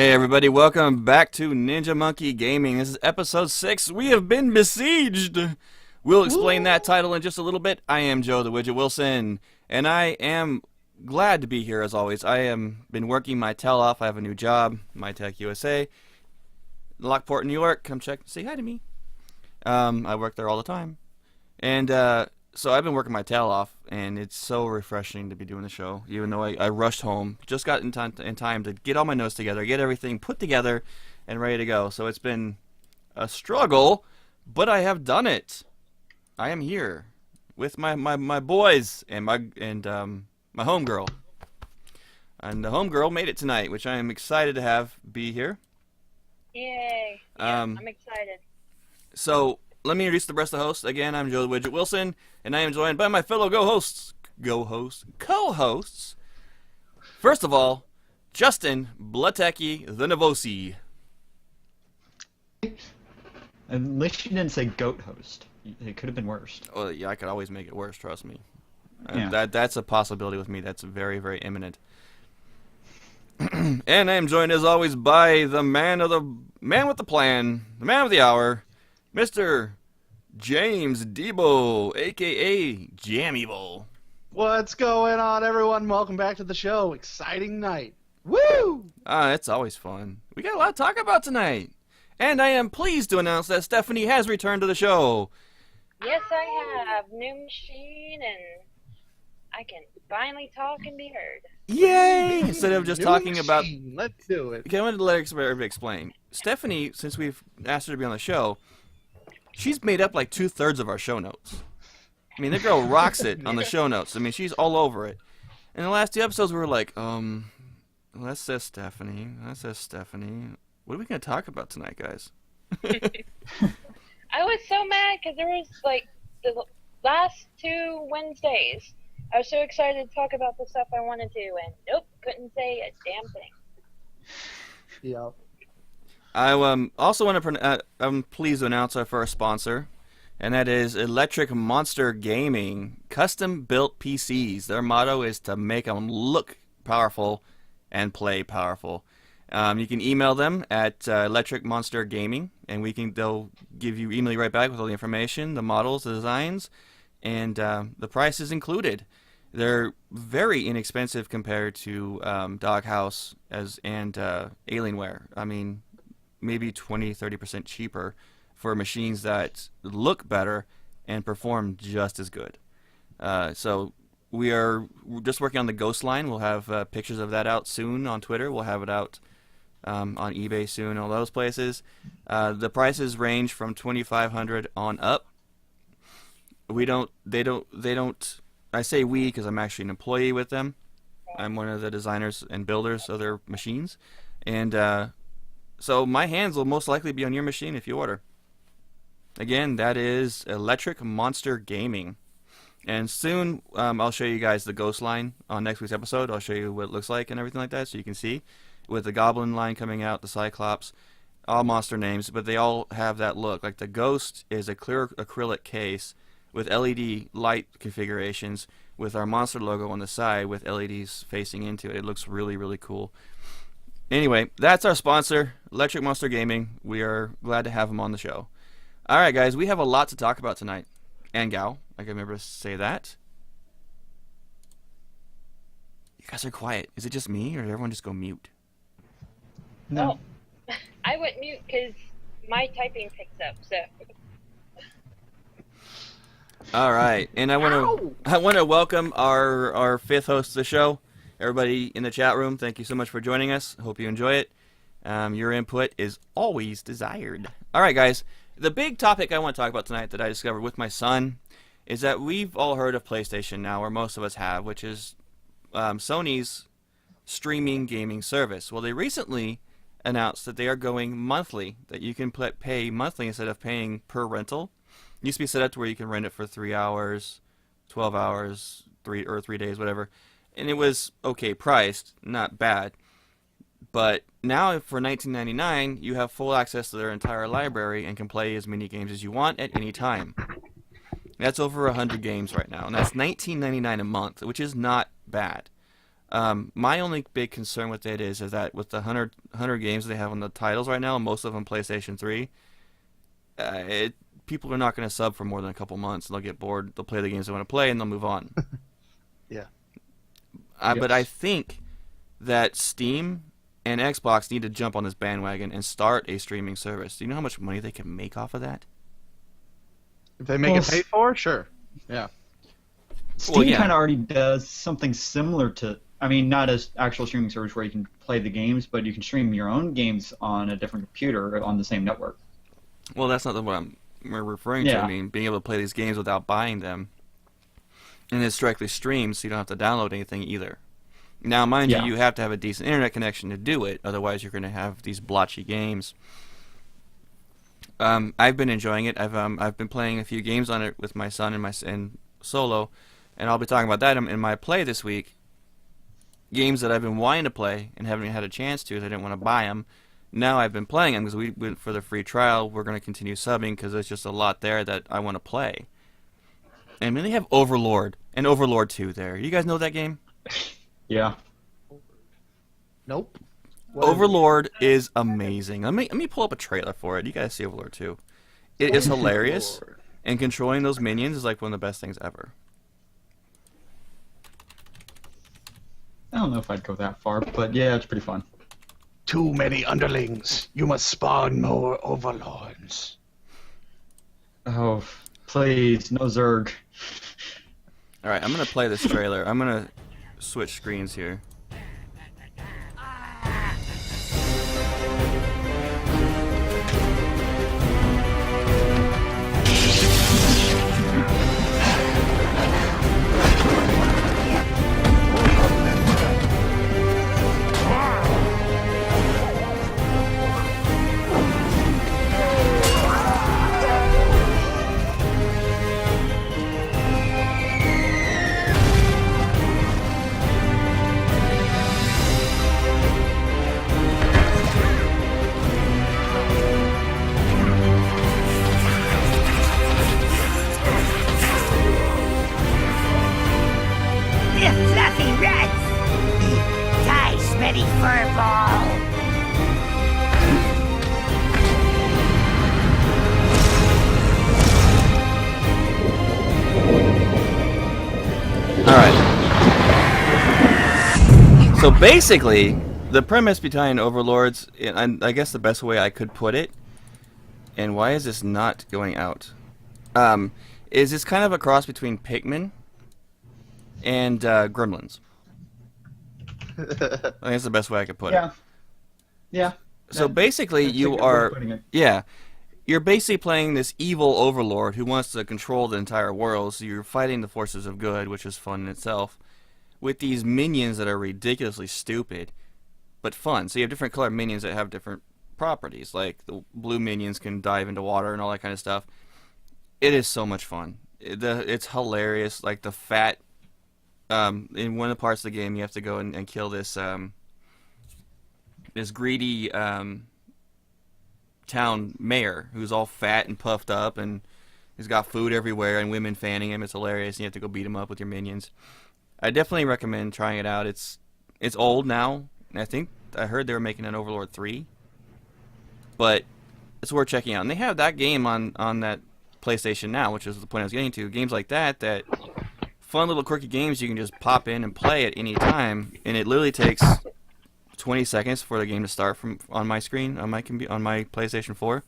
Hey everybody, welcome back to Ninja Monkey Gaming. This is episode 6. We have been besieged. We'll explain that title in just a little bit. I am Joe the Widget Wilson, and I am glad to be here as always. I am been working my tail off. I have a new job, My Tech USA, Lockport, New York. Come check, say hi to me. I work there all the time, and so I've been working my tail off, and it's so refreshing to be doing the show. Even though I rushed home, just got in time to get all my notes together, get everything put together, and ready to go. So it's been a struggle, but I have done it. I am here with my boys and my homegirl, and the homegirl made it tonight, which I am excited to have be here. Yay! Yeah, I'm excited. So let me introduce the rest of the hosts. Again, I'm Joe the Widget Wilson, and I am joined by my fellow co-hosts. First of all, Justin Blatecki the Navosi. At least you didn't say goat host. It could have been worse. Oh yeah, I could always make it worse. Trust me. Yeah. That's a possibility with me. That's very, very imminent. And I am joined as always by the man with the plan, the man of the hour, Mr. James Debo, a.k.a. Jammy Bowl. What's going on, everyone? Welcome back to the show. Exciting night. Woo! It's always fun. We got a lot to talk about tonight. And I am pleased to announce that Stephanie has returned to the show. Yes, I have. New machine, and I can finally talk and be heard. Yay! Instead of just New talking about... machine. Let's do it. Okay, I wanted to let her explain. Stephanie, since we've asked her to be on the show, she's made up like 2/3 of our show notes. I mean, the girl rocks it on the show notes. I mean, she's all over it. In the last 2 episodes, we were like, that says Stephanie. That says Stephanie. What are we going to talk about tonight, guys? I was so mad because there was like the last 2 Wednesdays. I was so excited to talk about the stuff I wanted to, and nope, couldn't say a damn thing. Yep. I also want to. I'm pleased to announce our first sponsor, and that is Electric Monster Gaming, custom-built PCs. Their motto is to make them look powerful and play powerful. You can email them at Electric Monster Gaming, and they'll email you right back with all the information, the models, the designs, and the price is included. They're very inexpensive compared to Doghouse and Alienware. I mean, maybe 20-30% cheaper for machines that look better and perform just as good. So we're just working on the Ghost line. We'll have pictures of that out soon on Twitter. We'll have it out on eBay soon, all those places. The prices range from $2,500 on up. They don't. I say we because I'm actually an employee with them. I'm one of the designers and builders of their machines, and so my hands will most likely be on your machine if you order. Again, that is Electric Monster Gaming. And soon I'll show you guys the Ghost line on next week's episode. I'll show you what it looks like and everything like that so you can see. With the Goblin line coming out, the Cyclops, all monster names, but they all have that look. Like the Ghost is a clear acrylic case with LED light configurations with our monster logo on the side with LEDs facing into it. It looks really, really cool. Anyway, that's our sponsor, Electric Monster Gaming. We are glad to have them on the show. All right, guys, we have a lot to talk about tonight. And gal, I can remember to say that. You guys are quiet. Is it just me, or did everyone just go mute? No. Oh, I went mute because my typing picks up, so... All right, and I want to welcome our 5th host of the show. Everybody in the chat room, thank you so much for joining us. Hope you enjoy it. Your input is always desired. All right, guys. The big topic I want to talk about tonight that I discovered with my son is that we've all heard of PlayStation now, or most of us have, which is Sony's streaming gaming service. Well, they recently announced that they are going monthly, that you can pay monthly instead of paying per rental. It used to be set up to where you can rent it for 3 hours, 12 hours, 3 days, whatever. And it was okay priced, not bad. But now for $19.99, you have full access to their entire library and can play as many games as you want at any time. That's over 100 games right now, and that's $19.99 a month, which is not bad. My only big concern with it is that with the 100 games they have on the titles right now, most of them PlayStation 3, people are not going to sub for more than a couple months. They'll get bored. They'll play the games they want to play, and they'll move on. Yeah. But I think that Steam and Xbox need to jump on this bandwagon and start a streaming service. Do you know how much money they can make off of that? If they make it paid for, sure. Yeah. Steam yeah. kind of already does something similar to, I mean, not as actual streaming service where you can play the games, but you can stream your own games on a different computer on the same network. Well, that's not what we're referring to. Yeah. I mean, being able to play these games without buying them. And it's directly streamed, so you don't have to download anything either. Now, mind Yeah. you have to have a decent internet connection to do it. Otherwise, you're going to have these blotchy games. I've been enjoying it. I've been playing a few games on it with my son and solo, and I'll be talking about that in my play this week. Games that I've been wanting to play and haven't had a chance to, 'cause I didn't want to buy them. Now I've been playing them because we went for the free trial. We're going to continue subbing because there's just a lot there that I want to play. And then they have Overlord and Overlord 2 there. You guys know that game? Yeah. Nope. What is it? Overlord is amazing. Let me pull up a trailer for it. You guys see Overlord 2. It is hilarious, Lord. and controlling those minions is like one of the best things ever. I don't know if I'd go that far, but yeah, it's pretty fun. Too many underlings. You must spawn more overlords. Oh, please, no Zerg. All right, I'm gonna play this trailer. I'm gonna switch screens here. You fluffy rats! Die, smelly furball! All right. So basically, the premise behind Overlords, and I guess the best way I could put it, and why is this not going out? Is it's kind of a cross between Pikmin and Gremlins. I think that's the best way I could put it. Yeah. Yeah. So basically, That's a you good way of are, putting it. yeah, you're basically playing this evil overlord who wants to control the entire world. So you're fighting the forces of good, which is fun in itself, with these minions that are ridiculously stupid, but fun. So you have different colored minions that have different properties. Like the blue minions can dive into water and all that kind of stuff. It is so much fun. It's hilarious. Like the fat, in one of the parts of the game, you have to go and kill this this greedy town mayor who's all fat and puffed up and he's got food everywhere and women fanning him. It's hilarious. And you have to go beat him up with your minions. I definitely recommend trying it out. It's old now. And I heard they were making an Overlord 3, but it's worth checking out. And they have that game on that PlayStation Now, which is the point I was getting to. Games like that fun little quirky games you can just pop in and play at any time, and it literally takes 20 seconds for the game to start on my screen on my PlayStation 4,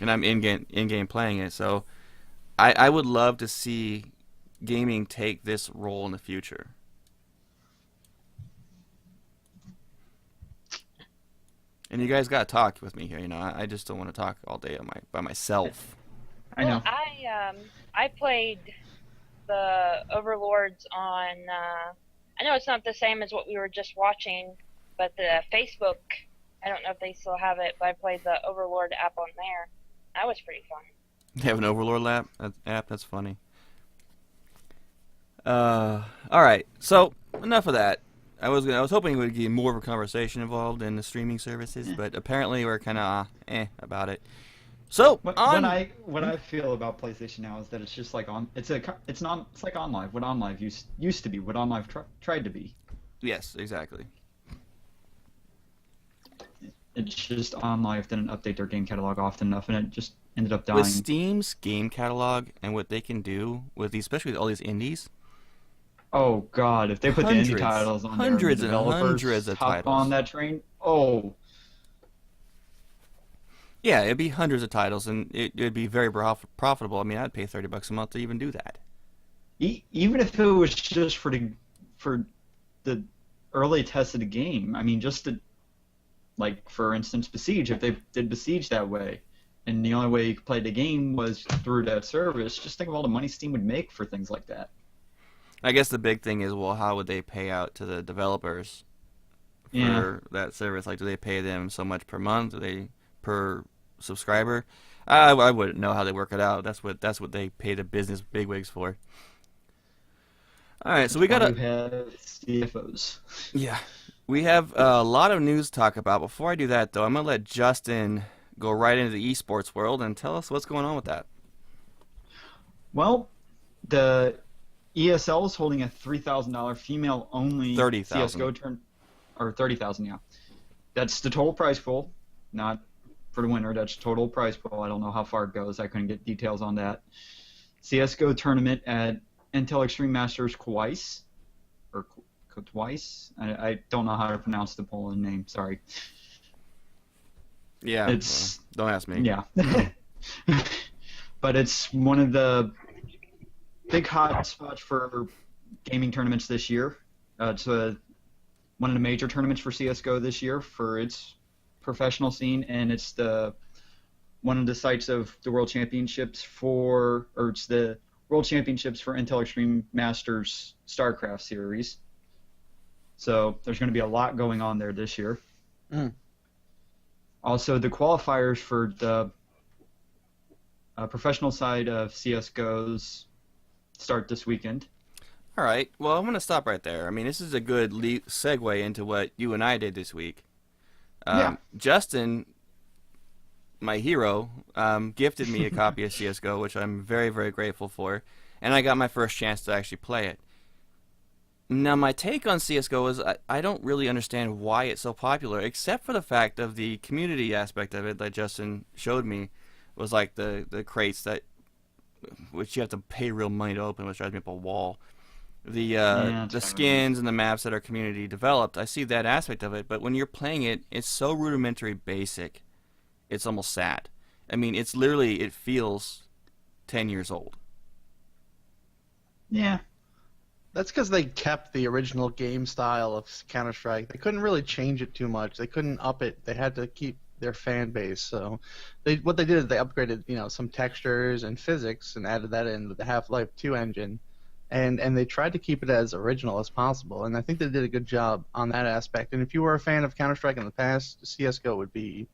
and I'm in game playing it. So I would love to see gaming take this role in the future. And you guys gotta talk with me here. You know, I just don't want to talk all day by myself. I know. Well, I played the Overlords on. I know it's not the same as what we were just watching, but the Facebook. I don't know if they still have it, but I played the Overlord app on there. That was pretty fun. They have an Overlord app. That's funny. All right. So enough of that. I was hoping we would get more of a conversation involved in the streaming services, but apparently we're kind of about it. So What I feel about PlayStation Now is that it's just like it's like OnLive. What OnLive used to be. What OnLive tried to be. Yes, exactly. It's just OnLive didn't update their game catalog often enough, and it just ended up With dying. Steam's game catalog and what they can do with these, especially with all these indies, Oh God, if they put the indie hundreds, titles on there and the hundreds and developers hundreds of hop titles. on that train, oh, Yeah, it'd be hundreds of titles, and it'd be very profitable. I mean, I'd pay $30 a month to even do that. even if it was just for the early test of the game, I mean, just to, like, for instance, Besiege, if they did Besiege that way, and the only way you could play the game was through that service, just think of all the money Steam would make for things like that. I guess the big thing is, well, how would they pay out to the developers for Yeah. that service? Like, do they pay them so much per month? Do they per subscriber? I wouldn't know how they work it out. That's what they pay the business bigwigs for. All right, so we got Why a you have CFOs. yeah, we have a lot of news to talk about. Before I do that, though, I'm gonna let Justin go right into the esports world and tell us what's going on with that. Well, the ESL is holding a $3,000 female-only 30,000. CS:GO turn, or 30,000, yeah. That's the total prize pool, not for the winner. That's total prize pool. I don't know how far it goes. I couldn't get details on that. CS:GO tournament at Intel Extreme Masters twice, or twice. I don't know how to pronounce the Poland name. Sorry. Yeah, It's well, don't ask me. yeah. But it's one of the big hot spots for gaming tournaments this year. It's one of the major tournaments for CS:GO this year for its professional scene, and it's one of the sites of the World Championships it's the World Championships for Intel Extreme Masters StarCraft series. So there's going to be a lot going on there this year. Mm. Also, the qualifiers for the professional side of CS:GO's start this weekend. All right. Well, I'm going to stop right there. I mean, this is a good segue into what you and I did this week. Yeah. Justin, my hero, gifted me a copy of CS:GO, which I'm very, very grateful for, and I got my first chance to actually play it. Now, my take on CS:GO is I don't really understand why it's so popular, except for the fact of the community aspect of it that Justin showed me was like the crates which you have to pay real money to open, which drives me up a wall. Yeah, The it's skins and the maps that are community developed, I see that aspect of it, but when you're playing it, it's so rudimentary basic, it's almost sad. I mean, it feels 10 years old. Yeah. That's because they kept the original game style of Counter-Strike. They couldn't really change it too much. They couldn't up it. They had to keep their fan base. So what they did is they upgraded, some textures and physics and added that in with the Half-Life 2 engine. And they tried to keep it as original as possible. And I think they did a good job on that aspect. And if you were a fan of Counter-Strike in the past, CS:GO would be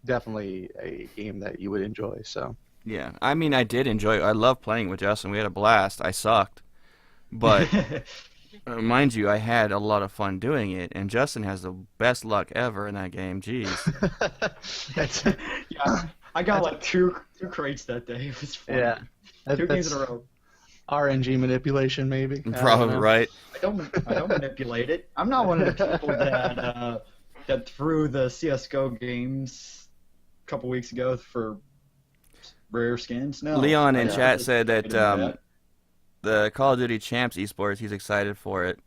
definitely a game that you would enjoy. So Yeah, I mean, I did enjoy it. I love playing with Justin. We had a blast. I sucked. But mind you, I had a lot of fun doing it, and Justin has the best luck ever in that game. Jeez. Yeah. I got like two crates that day. It was fun. yeah, Two games in a row. RNG manipulation maybe. I don't Probably know. right. I don't manipulate it. I'm not one of the people that threw the CS:GO games a couple weeks ago for rare skins. No. Leon in I chat just said that didn't do that. the Call of Duty Champs esports, he's excited for it.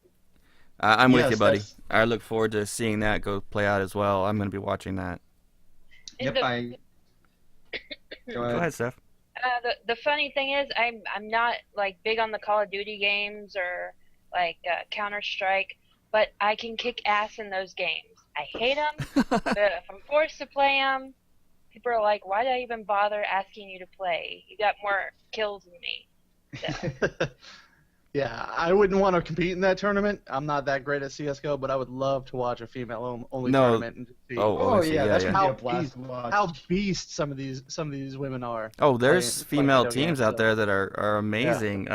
I'm with Yes, you, buddy. that's- I look forward to seeing that go play out as well. I'm going to be watching that. Yep, The- I. Go Go ahead. ahead, Steph. the funny thing is, I'm not like big on the Call of Duty games or like Counter Strike, but I can kick ass in those games. I hate them, but if I'm forced to play them, people are like, "Why did I even bother asking you to play? You got more kills than me." So, Yeah, I wouldn't want to compete in that tournament. I'm not that great at CS:GO, but I would love to watch a female-only No. tournament and see Oh, Oh I see. yeah, that's yeah. gonna be How a blast to watch. how beast some of these women are. Oh, there's playing female video teams games, out so. there that are amazing.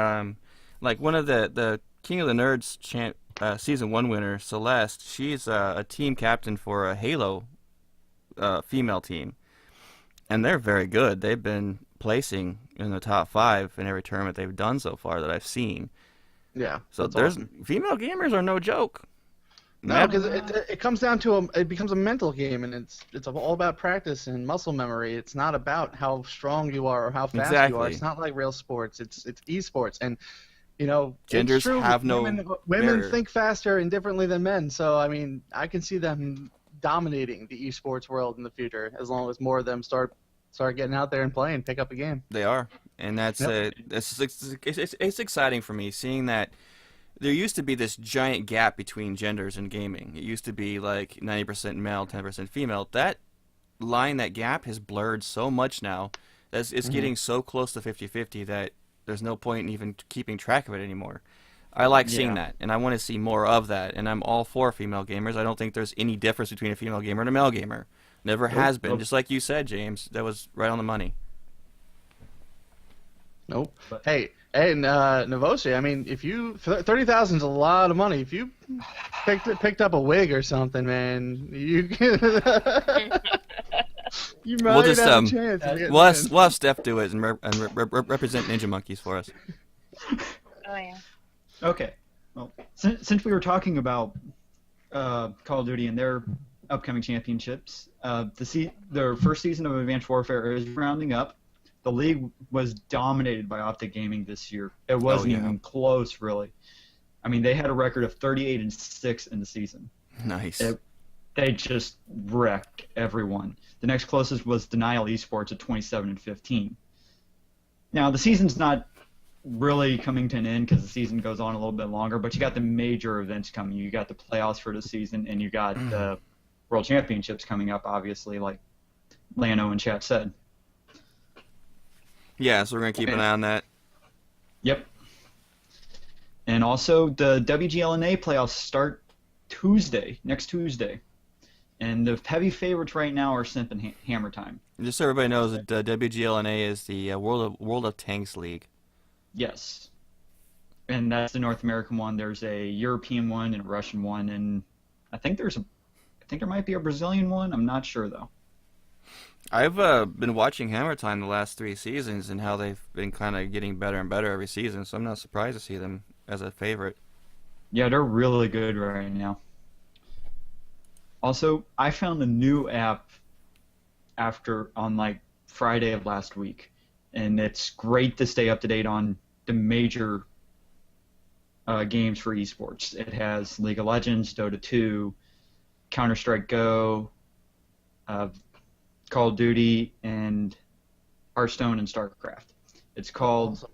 Like one of the King of the Nerds season 1 winner, Celeste. She's a team captain for a Halo female team, and they're very good. They've been placing in the top 5 in every tournament they've done so far that I've seen. Yeah. So that's there's awesome. female gamers are no joke. No, because it comes down to it becomes a mental game, and it's all about practice and muscle memory. It's not about how strong you are or how fast you are. Exactly. It's not like real sports. It's esports, and Genders it's true. have no women barrier. think faster and differently than men. So I mean, I can see them dominating the esports world in the future as long as more of them start getting out there and playing, pick up a game. They are, and that's Yep. it's exciting for me seeing that there used to be this giant gap between genders in gaming. It used to be like 90% male, 10% female. That line, that gap has blurred so much now that it's getting so close to 50-50 that there's no point in even keeping track of it anymore. I like seeing that, and I want to see more of that, and I'm all for female gamers. I don't think there's any difference between a female gamer and a male gamer. Never has been. Nope. Just like you said, James, that was right on the money. Nope. But- Hey, and Novosi, I mean, if you 30,000 is a lot of money. If you picked up a wig or something, man, you you might We'll just, have a chance. of getting We'll in. have Steph do it and represent Ninja Monkeys for us. Oh yeah. Okay. Well, since we were talking about Call of Duty and their upcoming championships, their first season of Advanced Warfare is rounding up. The league was dominated by Optic Gaming this year. It wasn't yeah. even close, really. I mean, they had a record of 38-6 in the season. Nice. They just wrecked everyone. The next closest was Denial Esports at 27-15. Now, the season's not really coming to an end because the season goes on a little bit longer, but you got the major events coming. You got the playoffs for the season, and you got the World Championships coming up, obviously, like Lano and chat said. Yeah, so we're going to keep an eye on that. Yep. And also, the WGLNA playoffs start next Tuesday. And the heavy favorites right now are Simp and Hammer Time. Just so everybody knows, that WGLNA is the World of Tanks League. Yes. And that's the North American one. There's a European one and a Russian one, and I think there might be a Brazilian one. I'm not sure though. I've been watching Hammer Time the last 3 seasons and how they've been kind of getting better and better every season, so I'm not surprised to see them as a favorite. Yeah, they're really good right now. Also, I found a new app on like Friday of last week, and it's great to stay up to date on the major games for esports. It has League of Legends, Dota 2, Counter-Strike Go, Call of Duty, and Hearthstone and StarCraft. It's called,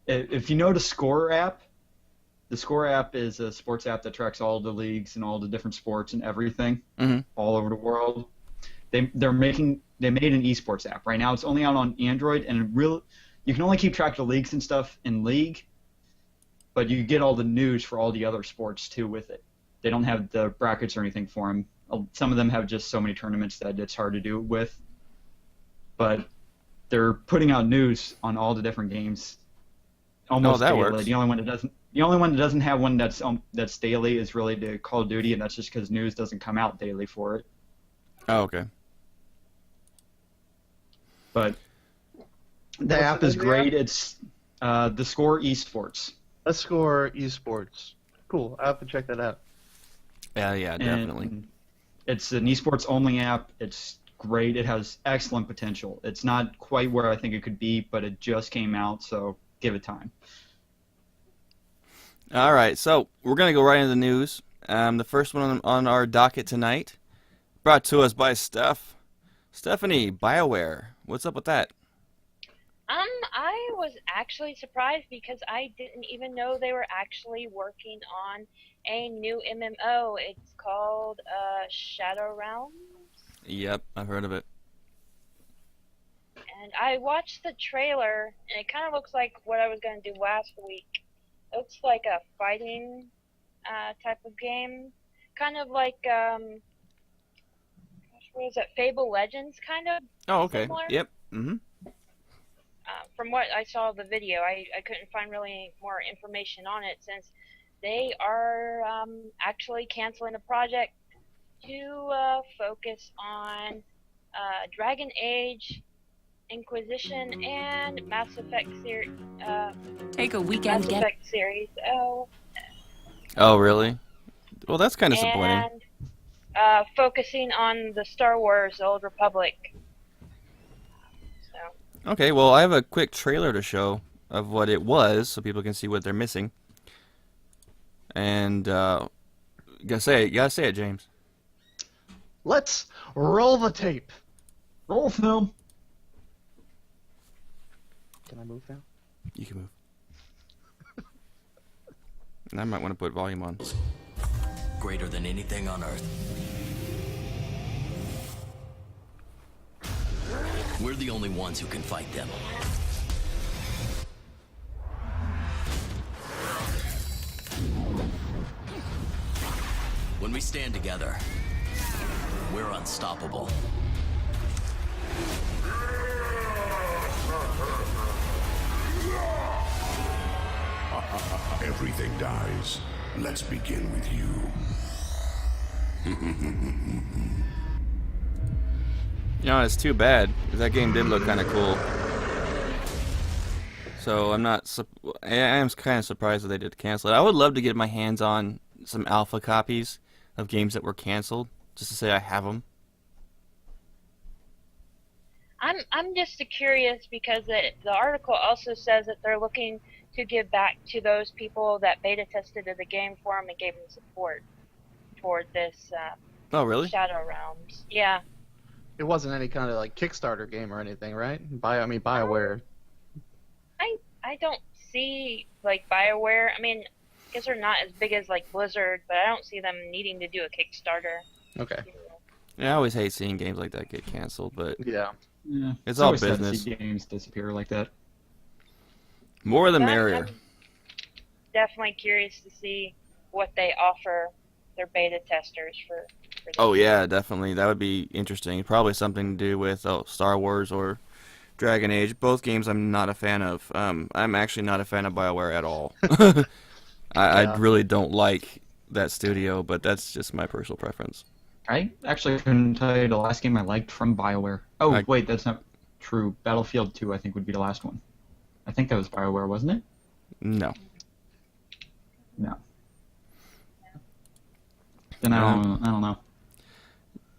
if you know the Score app is a sports app that tracks all the leagues and all the different sports and everything all over the world. They made an esports app. Right now it's only out on Android, and you can only keep track of the leagues and stuff in League, but you get all the news for all the other sports too with it. They don't have the brackets or anything for them. Some of them have just so many tournaments that it's hard to do it with. But they're putting out news on all the different games almost that daily. works. The only one that doesn't have one that's daily is really the Call of Duty, and that's just because news doesn't come out daily for it. Oh, okay. But the What's app the is name of the great. It's the Score Esports. Let's Score Esports. Cool. I have to check that out. Yeah, definitely. And it's an esports only app. It's great. It has excellent potential. It's not quite where I think it could be, but it just came out, so give it time. All right, so we're going to go right into the news. The first one on our docket tonight, brought to us by Stephanie, BioWare. What's up with that? I was actually surprised because I didn't even know they were actually working on a new MMO. It's called Shadow Realms. Yep, I've heard of it. And I watched the trailer, and it kind of looks like what I was going to do last week. It looks like a fighting type of game. Kind of like, what is it, Fable Legends, kind of? Oh, okay. Similar? Yep. Mm-hmm. From what I saw of the video, I couldn't find really more information on it since they are actually canceling the project to focus on Dragon Age, Inquisition, and Mass Effect series. Take a weekend Mass get. Effect series. Oh, Oh, really? Well, that's kind of disappointing. And focusing on the Star Wars: The Old Republic. So. Okay, well, I have a quick trailer to show of what it was, so people can see what they're missing. And you gotta say it, James. Let's roll the tape. Roll film. Can I move now? You can move. And I might want to put volume on. Greater than anything on Earth. We're the only ones who can fight them. When we stand together, we're unstoppable. Everything dies. Let's begin with you. You know, it's too bad, 'cause that game did look kind of cool. So I am kind of surprised that they did cancel it. I would love to get my hands on some alpha copies of games that were canceled, just to say I have them. I'm just curious because the article also says that they're looking to give back to those people that beta tested the game for them and gave them support toward this Oh, really? Shadow Realms. Yeah. It wasn't any kind of like Kickstarter game or anything, right? BioWare. I don't see like BioWare. I mean, I guess they're not as big as like Blizzard, but I don't see them needing to do a Kickstarter. Okay. Yeah, I always hate seeing games like that get canceled, but Yeah. Yeah, It's all always sad to business. see games disappear like that. more the But merrier. I'm definitely curious to see what they offer their beta testers for this. Oh yeah, definitely. That would be interesting. Probably something to do with Star Wars or Dragon Age. Both games I'm not a fan of. I'm actually not a fan of BioWare at all. I Yeah. really don't like that studio, but that's just my personal preference. I actually couldn't tell you the last game I liked from BioWare. Oh, wait, that's not true. Battlefield 2, I think, would be the last one. I think that was BioWare, wasn't it? No. No. Then I don't know.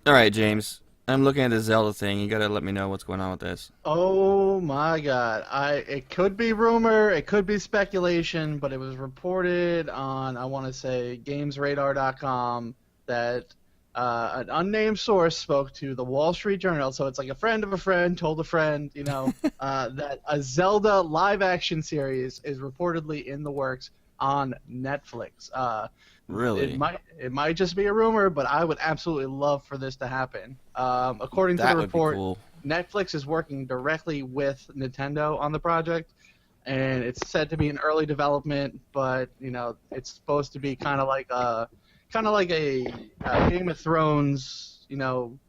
All right, James. I'm looking at the Zelda thing. You gotta let me know what's going on with this. Oh my God! It could be rumor, it could be speculation, but it was reported on I want to say GamesRadar.com that an unnamed source spoke to the Wall Street Journal. So it's like a friend of a friend told a friend, that a Zelda live-action series is reportedly in the works on Netflix. Really? It might just be a rumor, but I would absolutely love for this to happen. According to That the would report, be cool. Netflix is working directly with Nintendo on the project, and it's said to be in early development. But it's supposed to be kind of like a Game of Thrones,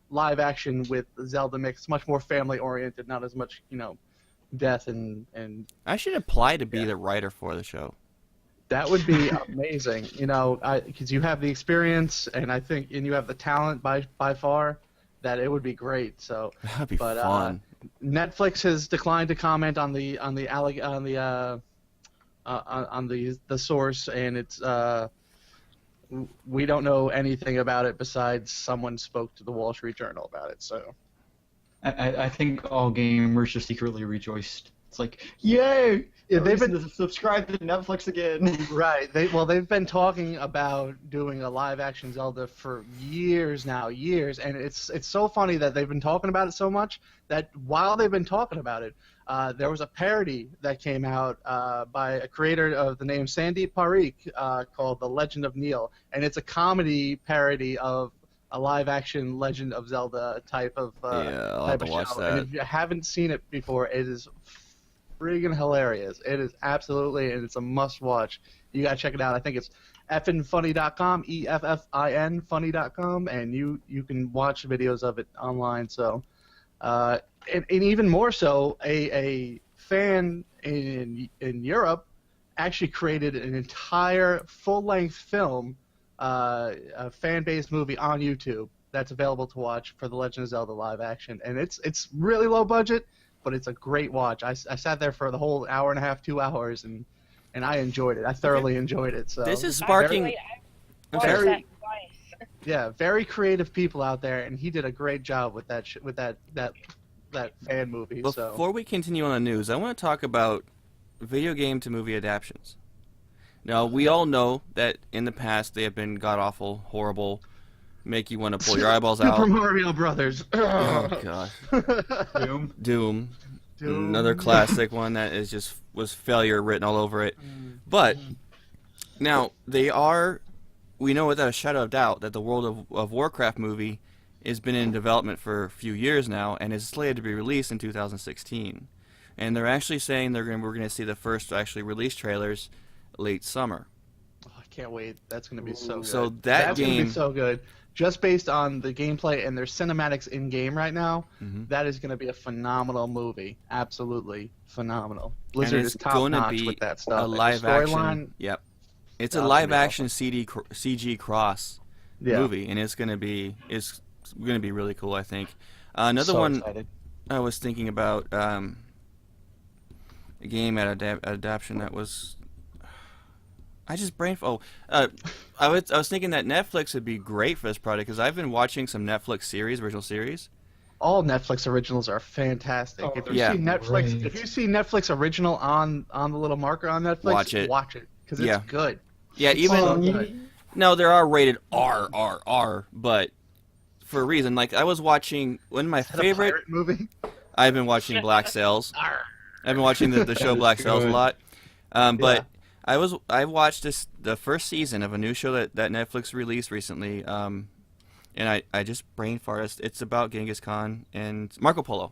live action with Zelda mix, much more family oriented, not as much death and I should apply to be the writer for the show. that would be amazing, because you have the experience and you have the talent by far that it would be great. So, That'd be but fun. Netflix has declined to comment on the source, and it's we don't know anything about it besides someone spoke to the Wall Street Journal about it. So, I think all gamers just secretly rejoiced. It's like, yay! Yeah, they've Reason to subscribe to Netflix again. right. They've been talking about doing a live action Zelda for years now, and it's so funny that they've been talking about it so much that while they've been talking about it, there was a parody that came out by a creator of the name Sandeep Parikh called The Legend of Neil, and it's a comedy parody of a live action Legend of Zelda type of Yeah, I'll have type to of watch show. that. And if you haven't seen it before, it is friggin' hilarious. It is absolutely, and it's a must-watch. You gotta check it out. I think it's effinfunny.com, EFFIN funny.com, and you can watch videos of it online. So, and even more so, a fan in Europe actually created an entire full-length film, a fan-based movie on YouTube that's available to watch for The Legend of Zelda live action, and it's really low budget, but it's a great watch. I sat there for the whole hour and a half, 2 hours, and I enjoyed it. I thoroughly enjoyed it. So This is sparking. Actually, I I'm watched sorry. that Yeah, very creative people out there, and he did a great job with that that fan movie. So Before we continue on the news, I want to talk about video game to movie adaptations. Now, we all know that in the past they have been god-awful, horrible, make you want to pull your eyeballs out. Super Mario Brothers. Oh, gosh. Doom. Doom. Doom. Another classic one that is just was failure written all over it. But now we know without a shadow of doubt that the World of Warcraft movie has been in development for a few years now and is slated to be released in 2016. And they're actually saying we're going to see the first actually release trailers late summer. Oh, I can't wait. That's going to be so good. So That's going to game be so good. Just based on the gameplay and their cinematics in game right now, that is going to be a phenomenal movie. Absolutely phenomenal. Blizzard is top notch with that stuff. A live action. Storyline. Yep. It's a That's live gonna be action CG cross movie, and it's going to be really cool. I think. Another So one excited. I was thinking about a game adaptation that was. I just I was thinking that Netflix would be great for this project because I've been watching some Netflix original series. All Netflix originals are fantastic. Oh, If you yeah. see Netflix, Great. if you see Netflix original on the little marker on Netflix, Watch it. because it's Yeah. good. Yeah, It's even so good. no, there are rated R, but for a reason. Like I was watching one of my Is that a favorite. pirate movie. I've been watching Black Sails. Arr. I've been watching the show Black Sails a good. lot. But Yeah. I watched the first season of a new show that Netflix released recently. And I just brain farted. It's about Genghis Khan and Marco Polo.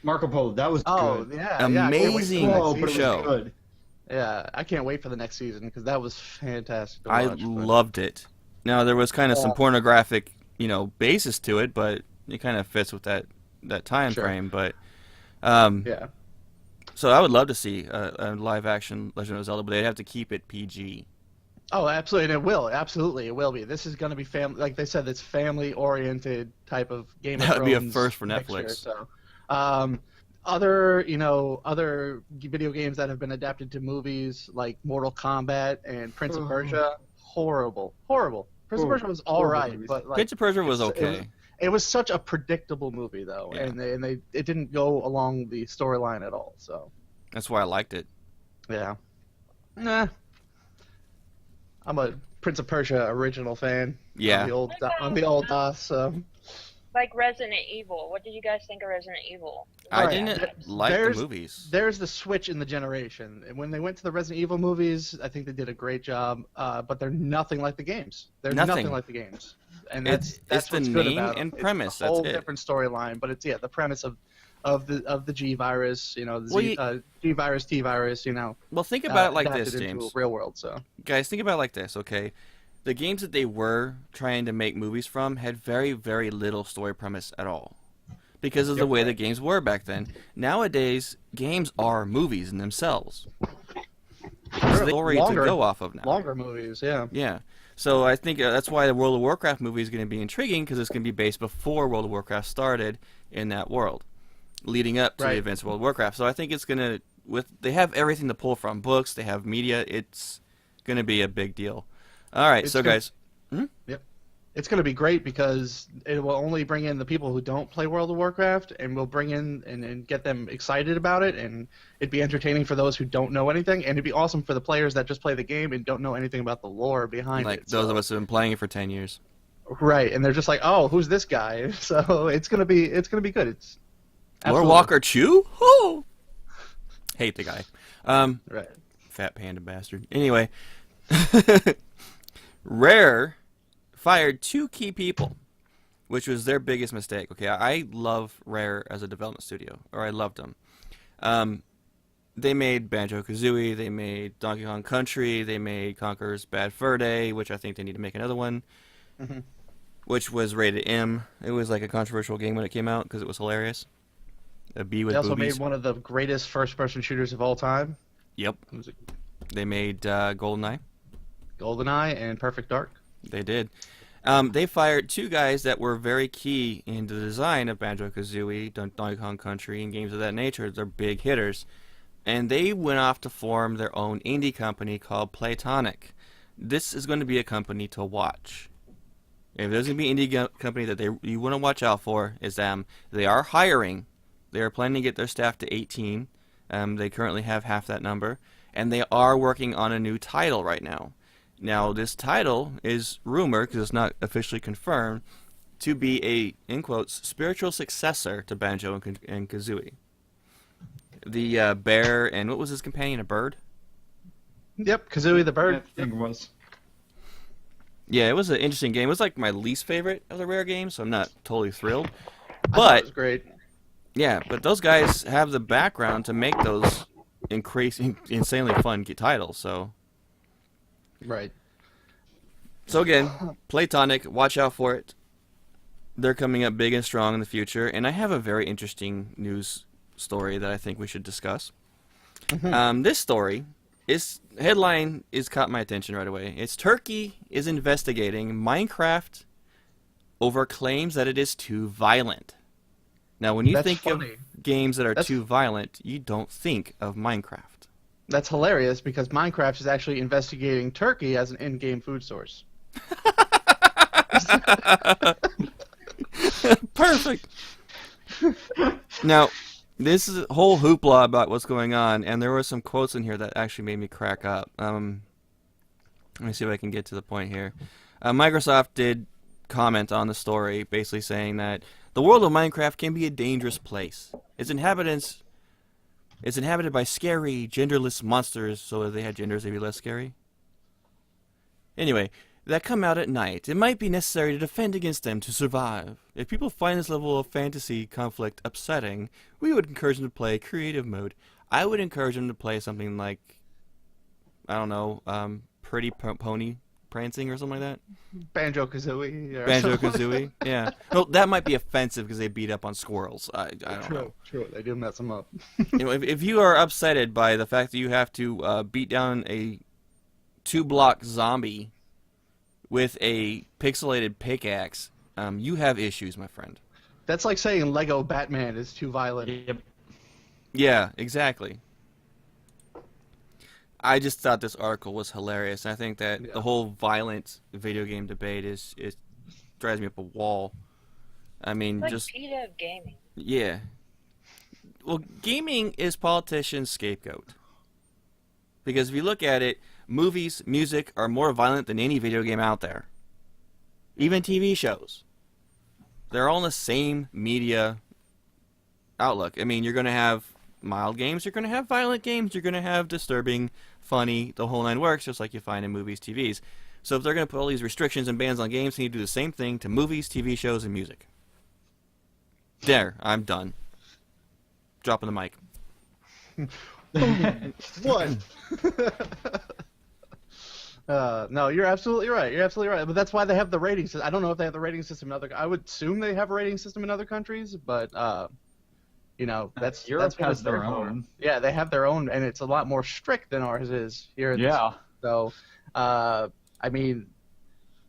Marco Polo. That was Oh good. yeah, yeah, I can't wait for the Amazing next Slow, but it season. show. was good. Yeah, I can't wait for the next season because that was fantastic. To I watch, but- loved it. Now there was kind of some Yeah. pornographic, basis to it, but it kind of fits with that time Sure. frame. But Yeah. so I would love to see a live action Legend of Zelda, but they'd have to keep it PG. Oh, absolutely, and it will. Absolutely, it will be. This is going to be family, like they said, it's family-oriented type of Game of That would be a Thrones first for mixture, Netflix. So, other video games that have been adapted to movies like Mortal Kombat and Prince of Persia, horrible. Prince of Persia was all Horrible right, movies. but like Prince of Persia was it's- okay. it was such a predictable movie though, Yeah. and it didn't go along the storyline at all. So That's why I liked it. yeah, nah. I'm a Prince of Persia original fan. Yeah. On the old DOS. So. Like Resident Evil. What did you guys think of Resident Evil? I Alright, didn't like the there's- movies. There's the switch in the generation. And when they went to the Resident Evil movies, I think they did a great job. But they're nothing like the games. They're Nothing. nothing like the games. And It's that's the what's good name about and them. premise, It's a whole that's it. different storyline, but it's the premise of the G virus. The Well, G virus, T virus. Well, think about it like adapted this, into James. real world. So Guys, think about it like this, okay? The games that they were trying to make movies from had very, very little story premise at all. Because of the way the games were back then. Nowadays, games are movies in themselves. It's the story to go off of now. longer movies. Yeah. Yeah. So I think that's why the World of Warcraft movie is going to be intriguing, because it's going to be based before World of Warcraft started in that world, leading up to the Right. events of World of Warcraft. So I think it's going to, they have everything to pull from, books, they have media, it's going to be a big deal. All right, It's so gonna- guys, It's going to be great because it will only bring in the people who don't play World of Warcraft, and will bring in and get them excited about it, and it'd be entertaining for those who don't know anything, and it'd be awesome for the players that just play the game and don't know anything about the lore behind like it. those so- of us who have been playing it for 10 years. right? And they're just like, oh, who's this guy? So it's gonna be good. It's Lord absolutely- Walker Chew? Oh! Hate the guy. right. Fat panda bastard. Anyway, Rare fired 2 key people, which was their biggest mistake. Okay, I love Rare as a development studio, or I loved them. They made Banjo-Kazooie, they made Donkey Kong Country, they made Conker's Bad Fur Day, which I think they need to make another one, which was rated M. It was like a controversial game when it came out because it was hilarious. A bee with They also boobies. made one of the greatest first-person shooters of all time. Yep. It was They made GoldenEye. GoldenEye and Perfect Dark. They did. They fired 2 guys that were very key in the design of Banjo-Kazooie, Donkey Kong Country, and games of that nature. They're big hitters. And they went off to form their own indie company called Playtonic. This is going to be a company to watch. If there's gonna be an indie company that you want to watch out for, is them. They are hiring. They are planning to get their staff to 18. They currently have half that number, and they are working on a new title right now. Now, this title is rumored, because it's not officially confirmed, to be a, in quotes, spiritual successor to Banjo and Kazooie. The bear, and what was his companion, a bird? Yep, Kazooie the bird. I think it was. Yeah, it was an interesting game. It was like my least favorite of the Rare games, so I'm not totally thrilled. I thought it But was great. yeah, but those guys have the background to make those insanely fun titles. So Right. again, Platonic, watch out for it. They're coming up big and strong in the future, and I have a very interesting news story that I think we should discuss. This story, headline is caught my attention right away. It's Turkey is investigating Minecraft over claims that it is too violent. Now, when you That's think funny. of games that are That's- too violent, you don't think of Minecraft. That's hilarious because Minecraft is actually investigating Turkey as an in-game food source. Perfect. Now, this is a whole hoopla about what's going on, and there were some quotes in here that actually made me crack up. Let me see if I can get to the point here. Microsoft did comment on the story, basically saying that the world of Minecraft can be a dangerous place. Its inhabitants is inhabited by scary, genderless monsters, so if they had genders, they'd be less scary. Anyway, that come out at night. It might be necessary to defend against them to survive. If people find this level of fantasy conflict upsetting, we would encourage them to play creative mode. I would encourage them to play something like, I don't know, Pretty Pony Prancing or something like that. Banjo-Kazooie. Banjo-Kazooie, yeah. Well, that might be offensive because they beat up on squirrels. I don't know. True. They do mess them up. You know, if you are upsetted by the fact that you have to beat down a 2-block zombie with a pixelated pickaxe, you have issues, my friend. That's like saying Lego Batman is too violent. Yep. Yeah, exactly. I just thought this article was hilarious. I think that the whole violent video game debate is drives me up a wall. I mean, It's like just PETA of gaming. yeah. Well, gaming is politicians' scapegoat. Because if you look at it, movies, music are more violent than any video game out there. Even TV shows. They're all in the same media outlook. I mean, you're going to have mild games, you're going to have violent games, you're going to have disturbing, funny, the whole nine works, just like you find in movies, TVs. So if they're going to put all these restrictions and bans on games, they need to do the same thing to movies, TV shows, and music. There, I'm done. Dropping the mic. What? No, you're absolutely right. You're absolutely right. But that's why they have the rating system. I don't know if they have the rating system in other. I would assume they have a rating system in other countries, but you know, that's Europe what has it's there their for. own. Yeah, they have their own, and it's a lot more strict than ours is here. Yeah. So, I mean,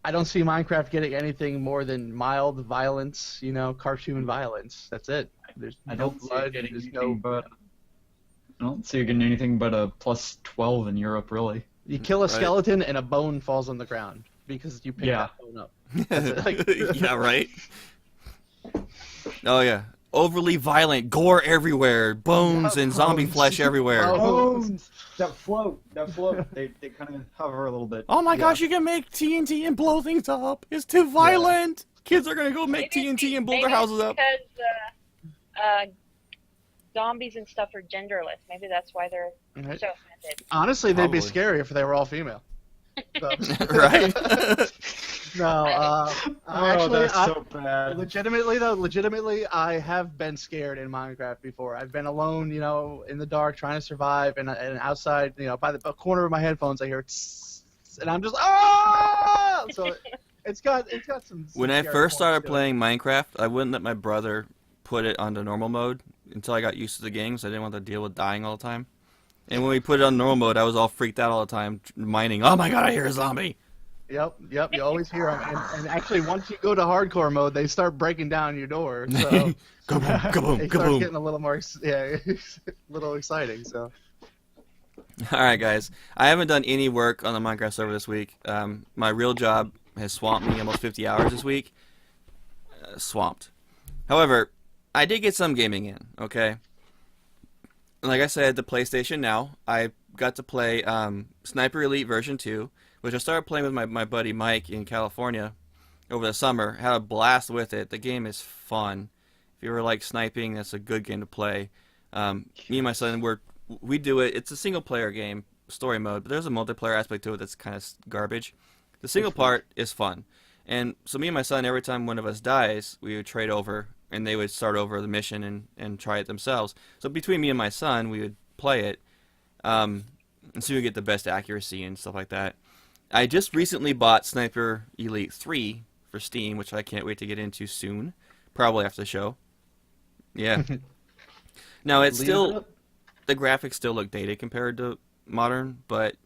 I don't see Minecraft getting anything more than mild violence. You know, cartoon violence. That's it. There's I no don't see blood. it getting There's anything no. but. I don't see it getting anything but a plus 12 in Europe, really. You kill a Right. skeleton and a bone falls on the ground because you picked Yeah. that bone up. That's it. Like- Yeah, right? Oh, yeah. Overly violent, gore everywhere, bones and zombie bones. flesh everywhere. Oh. Bones that float. they kind of hover a little bit. Oh my gosh, you can make TNT and blow things up. It's too violent. Kids are going to go make TNT and blow their houses up. Because zombies and stuff are genderless. Maybe that's why they're Right. so offended. Honestly, they'd be Probably. scarier if they were all female. So- Right? No, Oh, actually, that's so bad. legitimately, I have been scared in Minecraft before. I've been alone, you know, in the dark, trying to survive, and outside, you know, by the corner of my headphones, I hear tss, and I'm just ah. So it's got some. When I scary first started points to it. playing Minecraft, I wouldn't let my brother put it onto normal mode until I got used to the game, so I didn't want to deal with dying all the time. And when we put it on normal mode, I was all freaked out all the time, mining, oh my god, I hear a zombie! Yep. You always hear them, and actually, once you go to hardcore mode, they start breaking down your door. So Kaboom, kaboom, it starts kaboom. getting a little more, a little exciting. So Alright guys, I haven't done any work on the Minecraft server this week. My real job has swamped me, almost 50 hours this week. Swamped. However, I did get some gaming in, okay? Like I said, the PlayStation Now, I got to play Sniper Elite version 2, which I started playing with my buddy Mike in California over the summer. Had a blast with it. The game is fun. If you ever like sniping, that's a good game to play. Me and my son, we do it. It's a single-player game, story mode, but there's a multiplayer aspect to it that's kind of garbage. The single part is fun. And so me and my son, every time one of us dies, we would trade over, and they would start over the mission and try it themselves. So between me and my son, we would play it, and so we would get the best accuracy and stuff like that. I just recently bought Sniper Elite 3 for Steam, which I can't wait to get into soon, probably after the show. Yeah. Now, it's still, the graphics still look dated compared to modern, but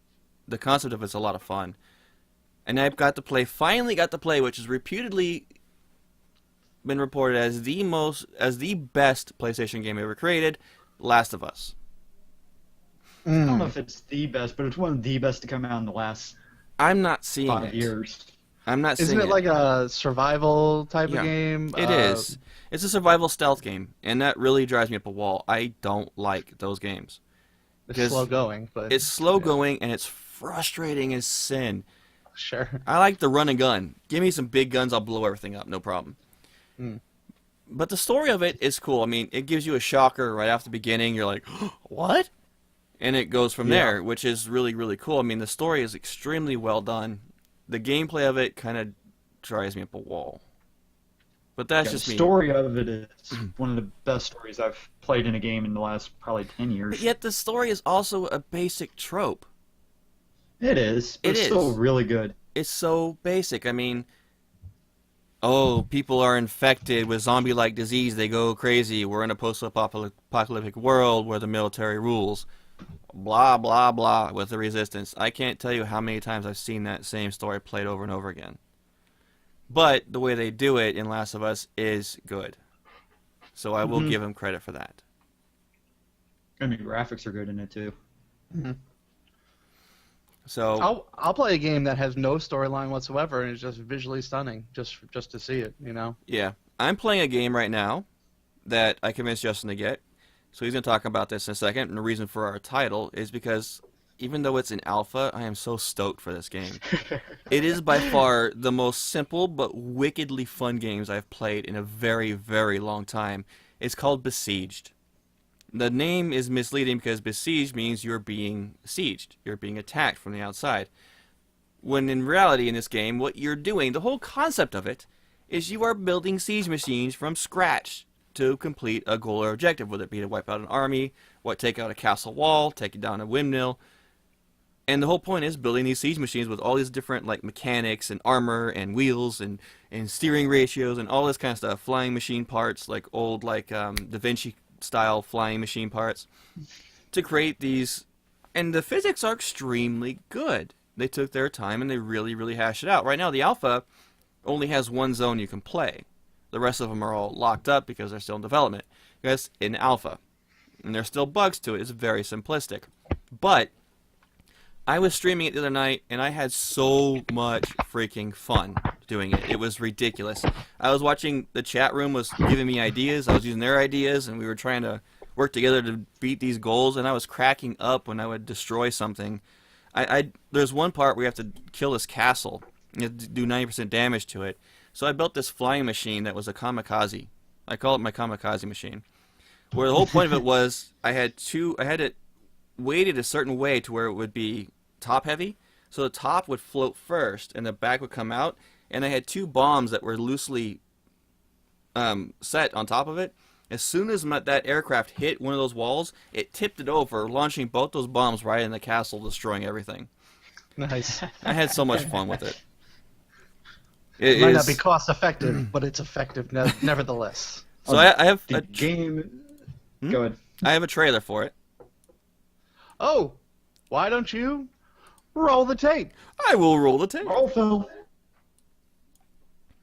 the concept of it's a lot of fun. And I've finally got to play, which is reputedly been reported as the best PlayStation game ever created, Last of Us. I don't know if it's the best, but it's one of the best to come out in the last I'm not seeing 5 it. years. I'm not seeing Isn't it. it like a survival type of game? It is. It's a survival stealth game, and that really drives me up a wall. I don't like those games. It's slow going, but It's slow going, and it's frustrating as sin. sure. I like the run and gun. Give me some big guns, I'll blow everything up, no problem. But the story of it is cool. I mean, it gives you a shocker right off the beginning. You're like, what? And it goes from there, which is really, really cool. I mean, the story is extremely well done. The gameplay of it kind of drives me up a wall. But that's just the me. story of it is one of the best stories I've played in a game in the last probably 10 years. But yet the story is also a basic trope. It is, but it's still really good. It's so basic. I mean, oh, people are infected with zombie-like disease. They go crazy. We're in a post-apocalyptic world where the military rules. Blah, blah, blah with the resistance. I can't tell you how many times I've seen that same story played over and over again. But the way they do it in Last of Us is good. So I will give them credit for that. And the graphics are good in it, too. So I'll play a game that has no storyline whatsoever and is just visually stunning, just to see it, you know. yeah, I'm playing a game right now that I convinced Justin to get. So he's going to talk about this in a second. And the reason for our title is because even though it's in alpha, I am so stoked for this game. It is by far the most simple but wickedly fun games I've played in a very, very long time. It's called Besieged. The name is misleading because besieged means you're being sieged. You're being attacked from the outside. When in reality in this game, what you're doing, the whole concept of it, is you are building siege machines from scratch to complete a goal or objective, whether it be to wipe out an army, take out a castle wall, take down a windmill. And the whole point is building these siege machines with all these different like mechanics and armor and wheels and steering ratios and all this kind of stuff. Flying machine parts, like old Da Vinci style flying machine parts, to create these. And the physics are extremely good. They took their time and they really, really hashed it out. Right now, the alpha only has one zone you can play. The rest of them are all locked up because they're still in development. Because in alpha. And there's still bugs to it. It's very simplistic. But I was streaming it the other night, and I had so much freaking fun doing it. It was ridiculous. I was watching, the chat room was giving me ideas. I was using their ideas, and we were trying to work together to beat these goals, and I was cracking up when I would destroy something. There's one part where you have to kill this castle. You have to do 90% damage to it. So I built this flying machine that was a kamikaze. I call it my kamikaze machine. Where the whole point of it was I had it weighted a certain way to where it would be top heavy. So the top would float first and the back would come out. And I had two bombs that were loosely set on top of it. As soon as that aircraft hit one of those walls, it tipped it over, launching both those bombs right in the castle, destroying everything. Nice. I had so much fun with it. It might not be cost effective, but it's effective nevertheless. So I have the game. Go ahead. I have a trailer for it. Oh, why don't you roll the tape? I will roll the tape. Roll film.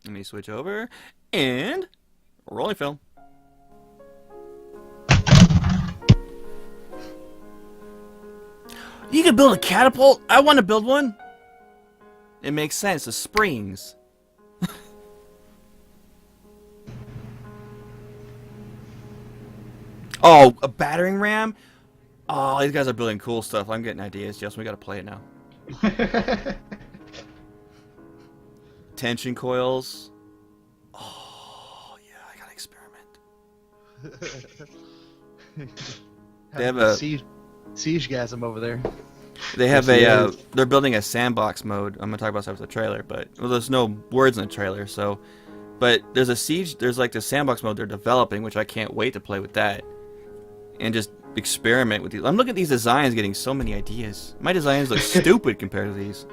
Let me switch over and rolling film. You can build a catapult? I want to build one. It makes sense. The springs. Oh, a battering ram? Oh, these guys are building cool stuff. I'm getting ideas, Justin. We gotta play it now. Tension coils. Oh, yeah, I gotta experiment. They have a Siegegasm over there. They have Yes, a they're building a sandbox mode. I'm gonna talk about stuff with the trailer, but well, there's no words in the trailer, so. But there's a siege. There's like the sandbox mode they're developing, which I can't wait to play with that, and just experiment with these. I'm looking at these designs, getting so many ideas. My designs look stupid compared to these.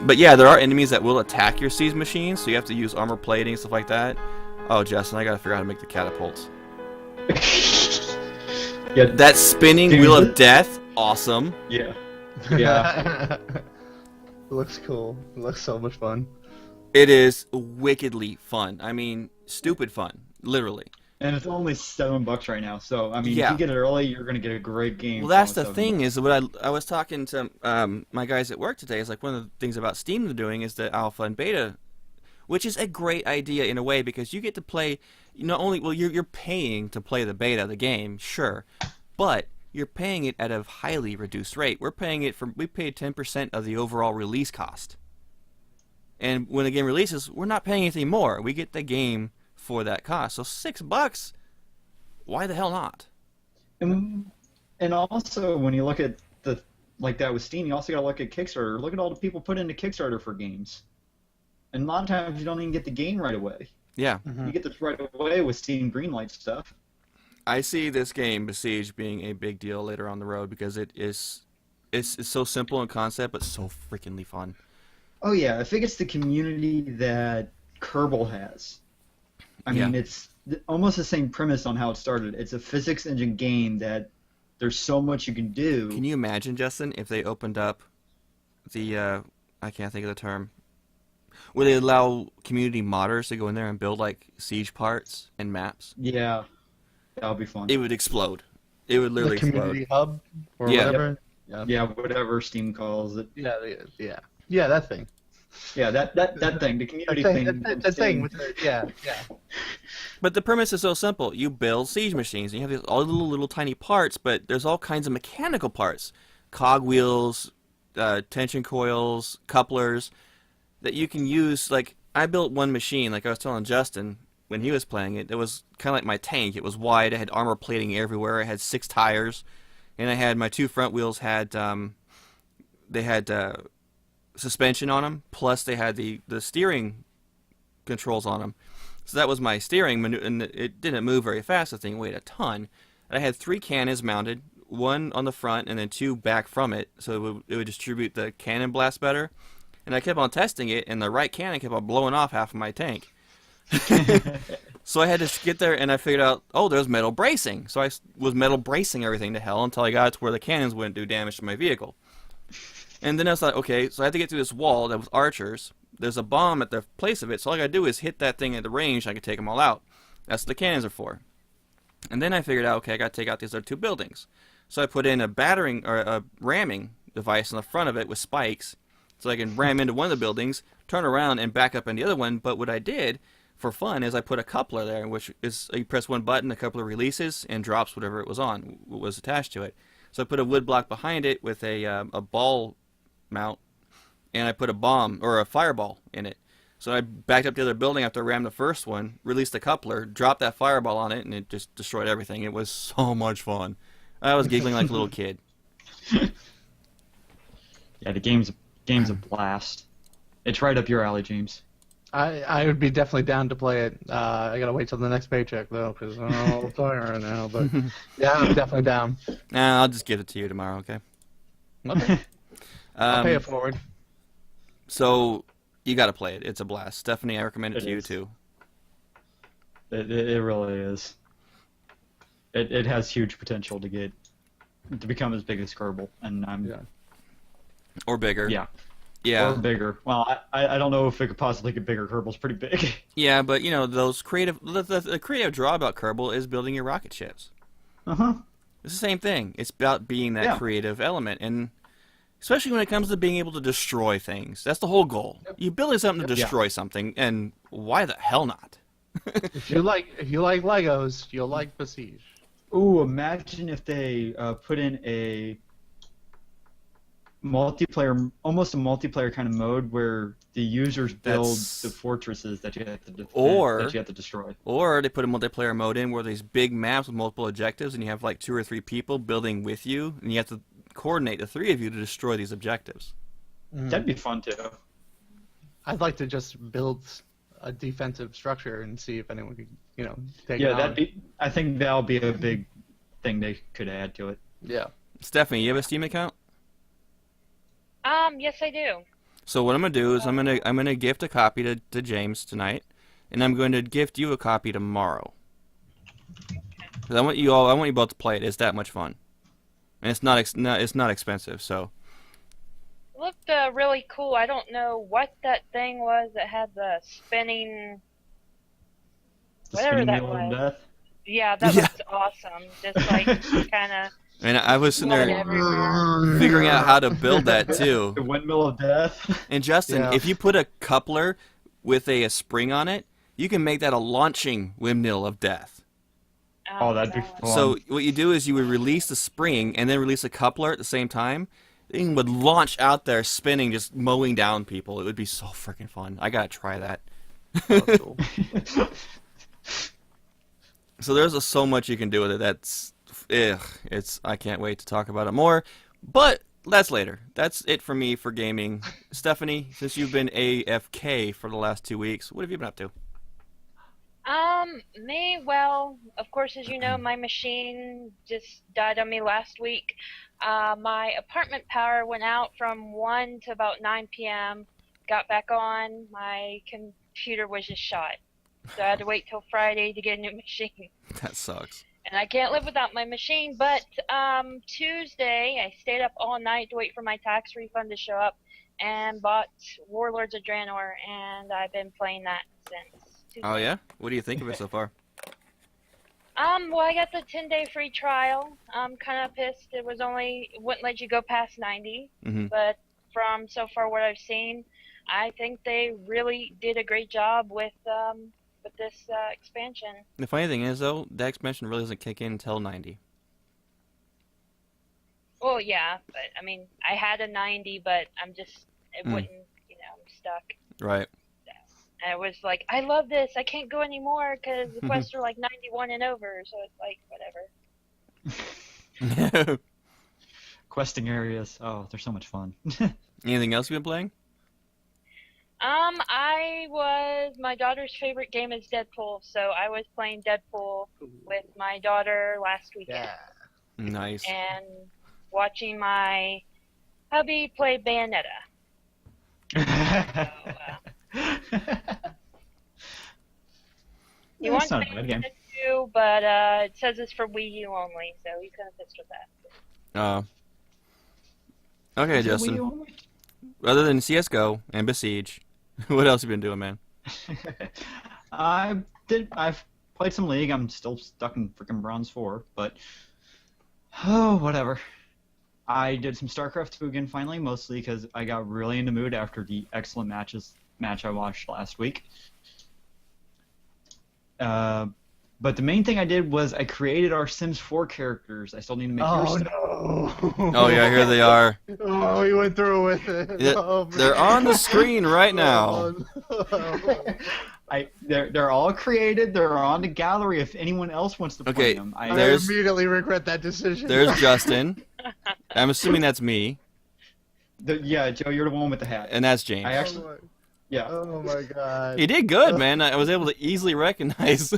But yeah, there are enemies that will attack your siege machines, so you have to use armor plating and stuff like that. Oh, Justin, I gotta figure out how to make the catapults. Yeah. That spinning Dude. wheel of death, awesome. Yeah. Yeah. It looks cool. It looks so much fun. It is wickedly fun. I mean, stupid fun, literally. And it's only $7 right now, so I mean, Yeah. if you get it early, you're gonna get a great game. Well, that's for the only thing $7. is what I was talking to my guys at work today. Is like one of the things about Steam they're doing is the alpha and beta, which is a great idea in a way because you get to play. Not only you're paying to play the beta of the game, sure, but you're paying it at a highly reduced rate. We paid 10% of the overall release cost. And when the game releases, we're not paying anything more. We get the game for that cost. So $6, why the hell not? And also, when you look at like that with Steam, you also gotta look at Kickstarter. Look at all the people put into Kickstarter for games. And a lot of times you don't even get the game right away. Yeah. You get this right away with Steam Greenlight stuff. I see this game, Besieged, being a big deal later on the road because it's so simple in concept, but so freakingly fun. Oh yeah, I think it's the community that Kerbal has. I mean, Yeah. it's almost the same premise on how it started. It's a physics engine game that there's so much you can do. Can you imagine, Justin, if they opened up the I can't think of the term. Would they allow community modders to go in there and build like siege parts and maps? Yeah, that would be fun. It would explode. It would The literally community explode. hub or Yeah. whatever. Yeah. Yeah, whatever Steam calls it. Yeah, that thing. Yeah, that thing, the community thing. That thing with the, yeah. But the premise is so simple. You build siege machines, and you have these all little tiny parts, but there's all kinds of mechanical parts. Cogwheels, tension coils, couplers, that you can use. Like, I built one machine, like I was telling Justin when he was playing it, it was kind of like my tank. It was wide, it had armor plating everywhere, it had 6 tires, and I had my 2 front wheels had, they had suspension on them, plus they had the steering controls on them. So that was my steering, and it didn't move very fast. The thing weighed a ton. I had 3 cannons mounted, 1 on the front and then 2 back from it, so it would distribute the cannon blast better. And I kept on testing it, and the right cannon kept on blowing off half of my tank. So I had to get there, and I figured out, oh, there's metal bracing. So I was metal bracing everything to hell until I got it to where the cannons wouldn't do damage to my vehicle. And then I was like, okay, so I had to get through this wall that was archers. There's a bomb at the place of it, so all I gotta do is hit that thing at the range, and I can take them all out. That's what the cannons are for. And then I figured out, okay, I gotta take out these other 2 buildings. So I put in a ramming device on the front of it with spikes, so I can ram into one of the buildings, turn around, and back up in the other one. But what I did for fun is I put a coupler there, which is you press one button, the coupler releases and drops whatever it was on, what was attached to it. So I put a wood block behind it with a ball mount, and I put a bomb or a fireball in it. So I backed up the other building after I rammed the first one, released the coupler, dropped that fireball on it, and it just destroyed everything. It was so much fun. I was giggling like a little kid. Yeah, the game's a blast. It's right up your alley, James. I would be definitely down to play it. I gotta wait till the next paycheck though, because I'm a little tired right now. But yeah, I'm definitely down. Nah, I'll just give it to you tomorrow, okay? Okay. I'll pay it forward. So you got to play it. It's a blast. Stephanie, I recommend it to you is. too. It really is. It has huge potential to become as big as Kerbal, and Or bigger. yeah. Yeah. Or bigger. Well, I don't know if it could possibly get bigger. Kerbal's pretty big. Yeah, but you know, those creative the creative draw about Kerbal is building your rocket ships. Uh-huh. It's the same thing. It's about being that Yeah. creative element, and Especially when it comes to being able to destroy things. That's the whole goal. You're building something to destroy something, and why the hell not? If you like Legos, you'll like Besieged. Ooh, imagine if they put in a multiplayer, almost a multiplayer kind of mode where the users build the fortresses that you have to destroy. Or they put a multiplayer mode in where there's big maps with multiple objectives, and you have like 2 or 3 people building with you, and you have to coordinate the 3 of you to destroy these objectives. That'd be fun too. I'd like to just build a defensive structure and see if anyone could, take it Yeah, out. I think that'll be a big thing they could add to it. Yeah. Stephanie, you have a Steam account? Yes, I do. So what I'm gonna do is I'm gonna gift a copy to James tonight, and I'm going to gift you a copy tomorrow. 'Cause I want you both to play it. It's that much fun, and it's not expensive. So It looked really cool. I don't know what that thing was that had the spinning. The Whatever spinning that wheel of was. death. Yeah, that looks awesome. Just like kind of. and I was sitting there Everywhere. figuring out how to build that too. The windmill of death. And Justin, Yeah. if you put a coupler with a spring on it, you can make that a launching windmill of death. Oh, that'd be fun. So what you do is you would release the spring and then release a coupler at the same time. The thing would launch out there spinning, just mowing down people. It would be so freaking fun. I gotta try that. That's cool. So there's so much you can do with it. I can't wait to talk about it more. But that's later. That's it for me for gaming. Stephanie, since you've been AFK for the last 2 weeks, what have you been up to? Well, of course, as you know, my machine just died on me last week. My apartment power went out from 1 to about 9 p.m. Got back on. My computer was just shot. So I had to wait till Friday to get a new machine. That sucks. And I can't live without my machine. But Tuesday, I stayed up all night to wait for my tax refund to show up and bought Warlords of Draenor, and I've been playing that since Tuesday. Oh yeah? What do you think of it so far? Well, I got the 10-day free trial. I'm kind of pissed. It wouldn't let you go past 90. Mhm. But from so far what I've seen, I think they really did a great job with this expansion. The funny thing is, though, that expansion really doesn't kick in until 90. Well, yeah, but I mean, I had a 90, but it wouldn't, I'm stuck. Right. And it was like, I love this. I can't go anymore because the quests are like 91 and over. So it's like, whatever. Questing areas. Oh, they're so much fun. Anything else you've been playing? My daughter's favorite game is Deadpool, so I was playing Deadpool with my daughter last weekend. Yeah. Nice. And watching my hubby play Bayonetta. He wants That's not a bad game. Bayonetta too, but it says it's for Wii U only, so he's kind of pissed with that. Okay, Is it Wii Justin. U only? Other than CS:GO and Besiege, what else have you been doing, man? I've played some League. I'm still stuck in freaking Bronze 4, but whatever. I did some StarCraft 2 again finally, mostly because I got really in the mood after the excellent match I watched last week. But the main thing I did was I created our Sims 4 characters. I still need to make yours. no. Oh yeah, here they are. Oh, he went through with it. Yeah, Oh, they're on the screen right now. Oh, no. They're all created. They're on the gallery if anyone else wants to play Okay, them. I There's- immediately regret that decision. There's Justin. I'm assuming that's me, Yeah, Joe, you're the one with the hat. and that's James. I actually, yeah. Oh my god. You did good, man. I was able to easily recognize.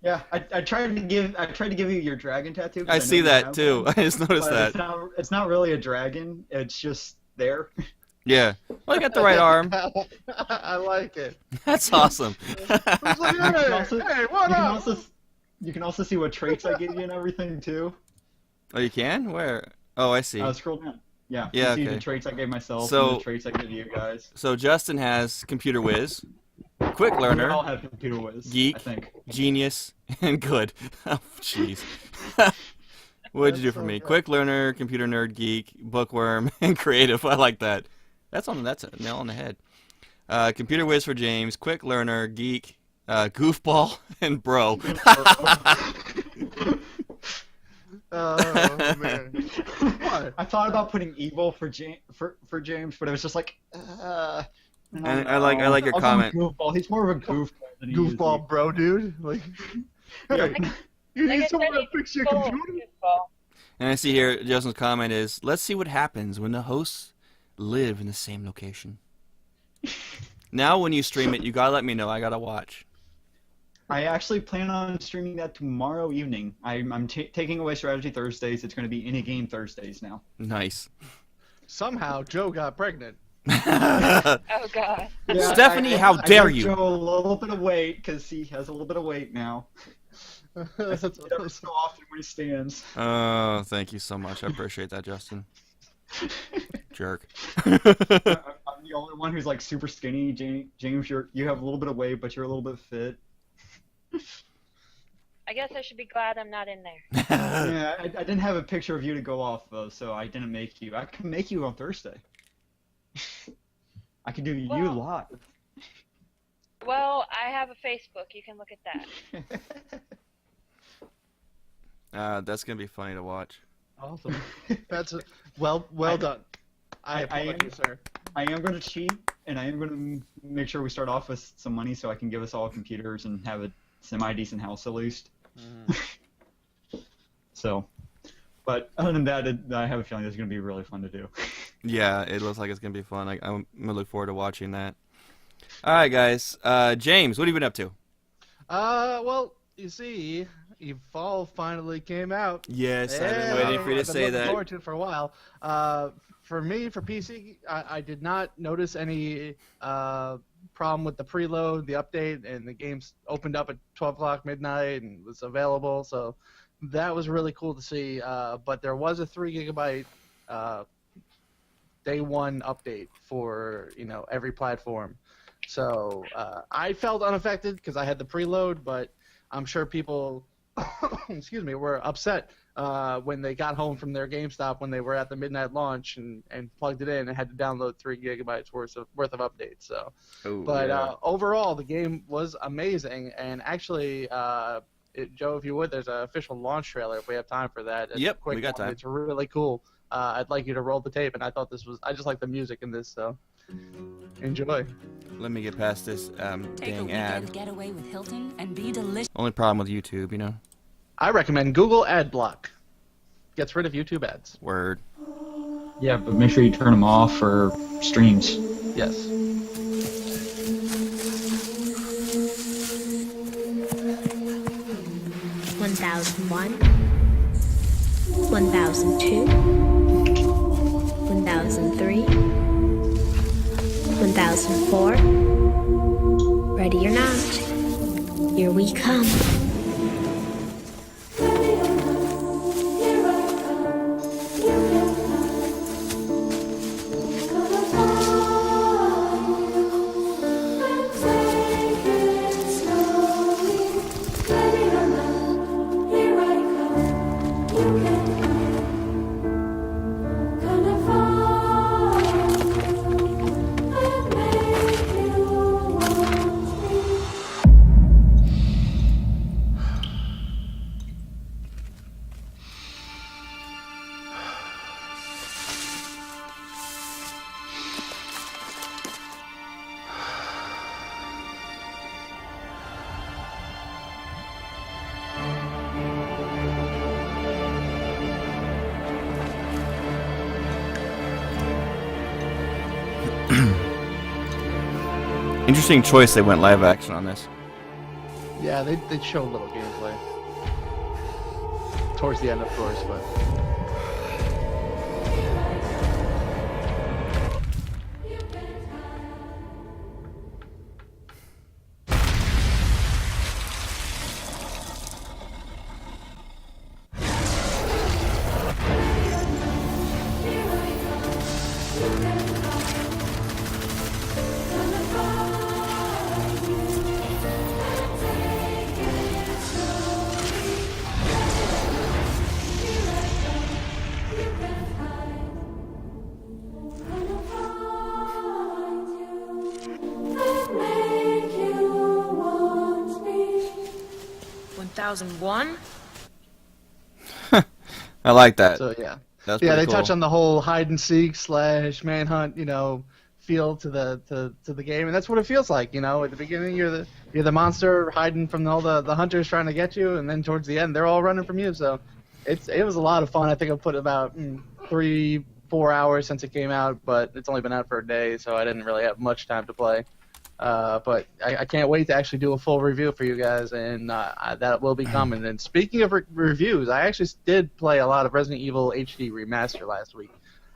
Yeah, I tried to give you your dragon tattoo. 'cause I know see you that have too. one, I just noticed but that. It's not really a dragon. It's just there. Yeah. Well, I got the right arm. I like it. That's awesome. Who's like, You can hey, also- hey, what you can up? also you can also see what traits I gave you and everything too. Oh, you can? Where? Oh, I see. Scroll down. Yeah. Yeah, You see okay. the traits I gave myself So- and the traits I give you guys. So Justin has computer whiz, quick We all learner, have computer whiz. Geek. I think. genius, and good. Oh, jeez. What'd you do That's for so me? good. Quick learner, computer nerd, geek, bookworm, and creative. I like that. That's a nail on the head. Computer whiz for James, quick learner, geek, goofball, and bro. Oh man. What? I thought about putting evil for James, but it was just like, And I like your I'll go comment. with Goofball. He's more of a goofball than he is Goofball, bro, dude. Like, hey, you Like need I someone said, to fix your full of computer? goofball. And I see here Justin's comment is, let's see what happens when the hosts live in the same location. Now when you stream it, you gotta let me know. I gotta watch. I actually plan on streaming that tomorrow evening. I'm taking away Strategy Thursdays. It's going to be Any Game Thursdays now. Nice. Somehow Joe got pregnant. Oh god. Yeah, Stephanie, how dare gave you? Joe a little bit of weight because he has a little bit of weight now. That's Every so often when he stands. Oh, thank you so much. I appreciate that, Justin. Jerk. I'm the only one who's like super skinny. James, you have a little bit of weight, but you're a little bit fit. I guess I should be glad I'm not in there. Yeah, I didn't have a picture of you to go off of, so I didn't make you. I can make you on Thursday. I can do you Well- live. Well, I have a Facebook. You can look at that. That's gonna be funny to watch. awesome. That's well done. I applaud you, sir. I am going to cheat, and I am going to make sure we start off with some money so I can give us all computers and have a semi-decent house at least. So, but other than that, I have a feeling this is going to be really fun to do. Yeah, it looks like it's gonna be fun. I'm gonna look forward to watching that. All right, guys. James, what have you been up to? Well, you see, Evolve finally came out. Yes, I've been waiting for you to I've been say looking that. forward to it for a while. For me, for PC, I did not notice any problem with the preload, the update, and the game's opened up at 12 o'clock midnight and was available. So that was really cool to see. But there was a 3 gigabyte day one update for every platform. So I felt unaffected because I had the preload, but I'm sure people, excuse me, were upset when they got home from their GameStop when they were at the midnight launch and plugged it in and had to download 3 gigabytes worth of updates. So, Ooh, but yeah. overall, the game was amazing. And actually, Joe, if you would, there's an official launch trailer if we have time for that. It's Yep, a quick we got one. time. It's really cool. I'd like you to roll the tape, and I thought I just like the music in this, so enjoy. Let me get past this Take a dang weekend ad. getaway with Hilton and be delicious. Only problem with YouTube, I recommend Google Ad Block. Gets rid of YouTube ads. Word. Yeah, but make sure you turn them off for streams. Yes. One 1002, 1003, 1004. Ready or not, here we come. Interesting choice. They went live action on this. Yeah, they show a little gameplay. Towards the end, of course, but... 2001? I like that. So yeah, That's yeah, pretty they cool. touch on the whole hide and seek / manhunt, feel to the game, and that's what it feels like. At the beginning, you're the monster hiding from all the hunters trying to get you, and then towards the end, they're all running from you. So it was a lot of fun. I think I put about 3-4 hours since it came out, but it's only been out for a day, so I didn't really have much time to play. But I can't wait to actually do a full review for you guys, and that will be coming. And speaking of reviews, I actually did play a lot of Resident Evil HD Remaster last week,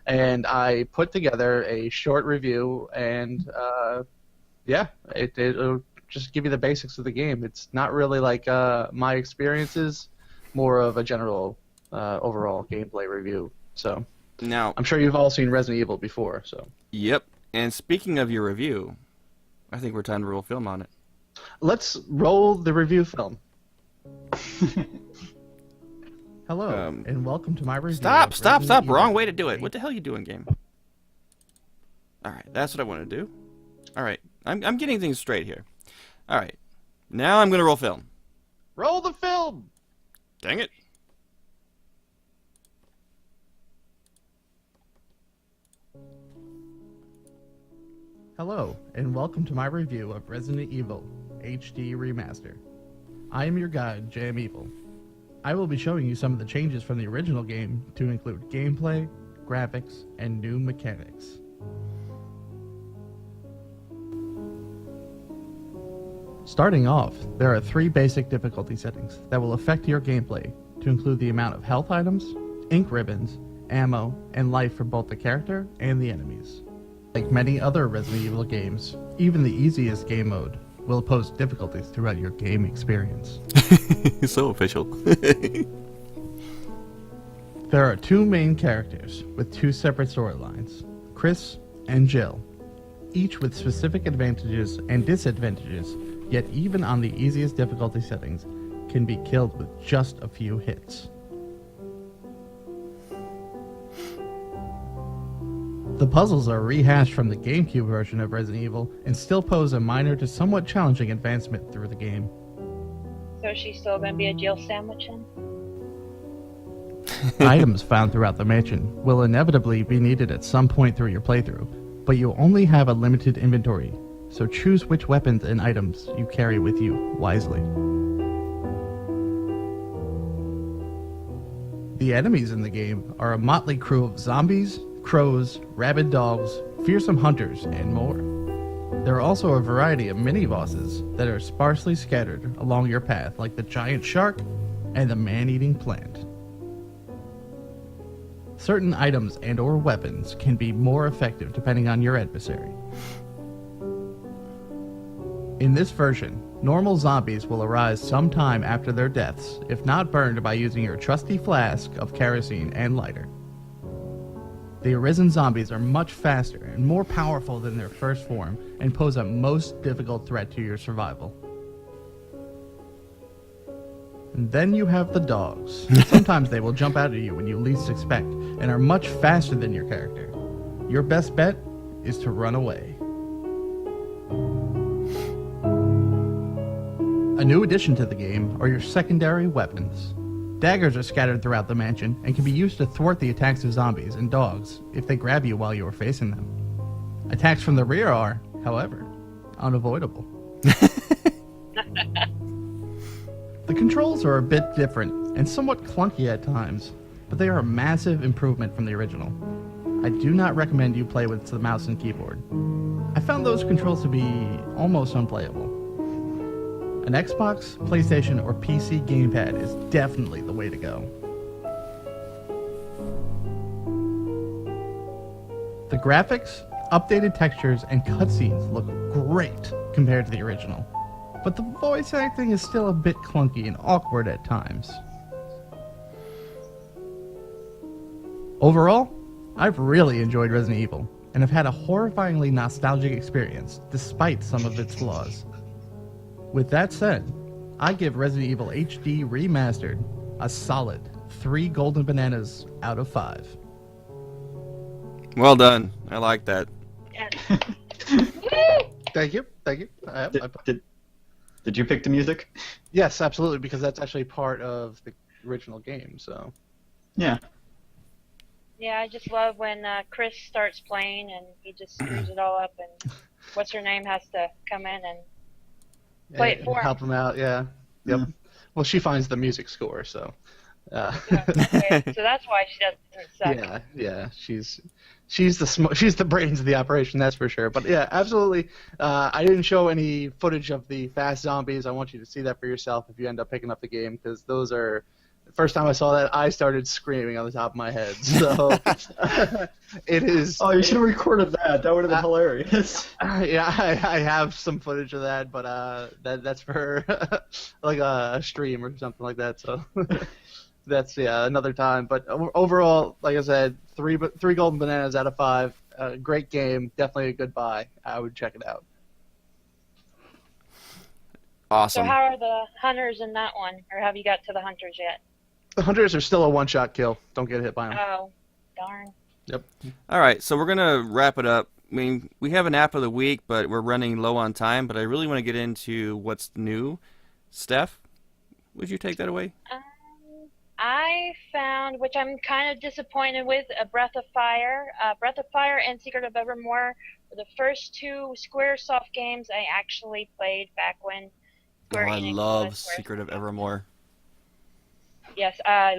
and I put together a short review, and it'll just give you the basics of the game. It's not really like my experiences, more of a general overall gameplay review. So Now, I'm sure you've all seen Resident Evil before. So yep. And speaking of your review, I think we're time to roll film on it. let's roll the review film. Hello, and welcome to my review. Stop! of Stop! Resident Stop! Wrong Evil way to do it. 8. What the hell are you doing, game? All right, that's what I want to do. All right, I'm getting things straight here. All right, now I'm gonna roll film. Roll the film. Dang it! Hello, and welcome to my review of Resident Evil HD Remaster. I am your guide, JM Evil. I will be showing you some of the changes from the original game to include gameplay, graphics, and new mechanics. Starting off, there are 3 basic difficulty settings that will affect your gameplay, to include the amount of health items, ink ribbons, ammo, and life for both the character and the enemies. Like many other Resident Evil games, even the easiest game mode will pose difficulties throughout your game experience. So official. There are 2 main characters with 2 separate storylines, Chris and Jill, each with specific advantages and disadvantages, yet even on the easiest difficulty settings can be killed with just a few hits. The puzzles are rehashed from the GameCube version of Resident Evil and still pose a minor to somewhat challenging advancement through the game. So is she still going to be a Jill sandwich then? Items found throughout the mansion will inevitably be needed at some point through your playthrough, but you'll only have a limited inventory, so choose which weapons and items you carry with you wisely. The enemies in the game are a motley crew of zombies, crows, rabid dogs, fearsome hunters, and more. There are also a variety of mini-bosses that are sparsely scattered along your path, like the giant shark and the man-eating plant. Certain items and or weapons can be more effective depending on your adversary. In this version, normal zombies will arise sometime after their deaths, if not burned by using your trusty flask of kerosene and lighter. The arisen zombies are much faster and more powerful than their first form and pose a most difficult threat to your survival. And then you have the dogs. Sometimes they will jump out at you when you least expect and are much faster than your character. Your best bet is to run away. A new addition to the game are your secondary weapons. Daggers are scattered throughout the mansion and can be used to thwart the attacks of zombies and dogs if they grab you while you are facing them. Attacks from the rear are, however, unavoidable. The controls are a bit different and somewhat clunky at times, but they are a massive improvement from the original. I do not recommend you play with the mouse and keyboard. I found those controls to be almost unplayable. An Xbox, PlayStation, or PC gamepad is definitely the way to go. The graphics, updated textures, and cutscenes look great compared to the original, but the voice acting is still a bit clunky and awkward at times. Overall, I've really enjoyed Resident Evil, and have had a horrifyingly nostalgic experience despite some of its flaws. With that said, I give Resident Evil HD Remastered a solid 3 golden bananas out of 5. Well done. I like that. Yes. Thank you. Did Did you pick the music? Yes, absolutely, because that's actually part of the original game. So Yeah. Yeah, I just love when Chris starts playing and he just screws it all up, and what's her name has to come in and play it for him. help him out. Yeah. Yep. Mm. Well, she finds the music score, so. Okay, so that's why she doesn't suck. Yeah. She's the brains of the operation, that's for sure. But yeah, absolutely. I didn't show any footage of the fast zombies. I want you to see that for yourself if you end up picking up the game, because those are. The first time I saw that, I started screaming on the top of my head. So it is. Oh, you should have recorded that. That would have been hilarious. Yeah, I have some footage of that, but that's for like a stream or something like that. So that's another time. But overall, like I said, three golden bananas out of 5. Great game, definitely a good buy. I would check it out. Awesome. So how are the hunters in that one, or have you got to the hunters yet? The hunters are still a one-shot kill. Don't get hit by them. Oh, darn. Yep. All right, so we're going to wrap it up. I mean, we have an app of the week, but we're running low on time, but I really want to get into what's new. Steph, would you take that away? I found, which I'm kind of disappointed with, a Breath of Fire. Breath of Fire and Secret of Evermore were the first 2 Squaresoft games I actually played back when Square I Enix love was Squaresoft. Secret of Evermore. Yes, I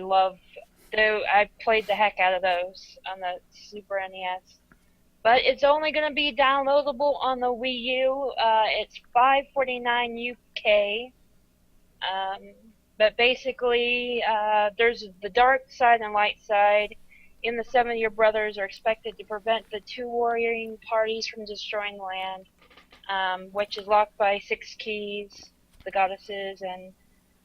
played the heck out of those on the Super NES. But it's only going to be downloadable on the Wii U. It's $5.49 UK. But basically, there's the dark side and light side. In the 7, your brothers are expected to prevent the 2 warring parties from destroying the land, which is locked by 6 keys. The goddesses and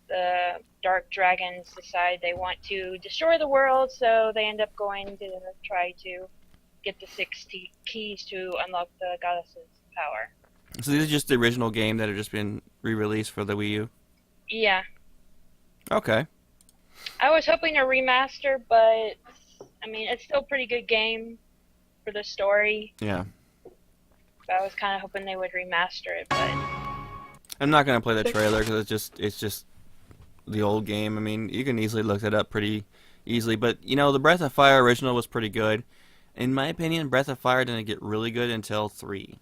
the dark dragons decide they want to destroy the world, so they end up going to try to get the 6 keys to unlock the goddess's power. So these are just the original game that have just been re-released for the Wii U? Yeah. Okay. I was hoping a remaster, but, I mean, it's still a pretty good game for the story. Yeah. But I was kind of hoping they would remaster it, but... I'm not going to play the trailer because it's just the old game. I mean, you can easily look that up pretty easily. But, you know, the Breath of Fire original was pretty good. In my opinion, Breath of Fire didn't get really good until 3.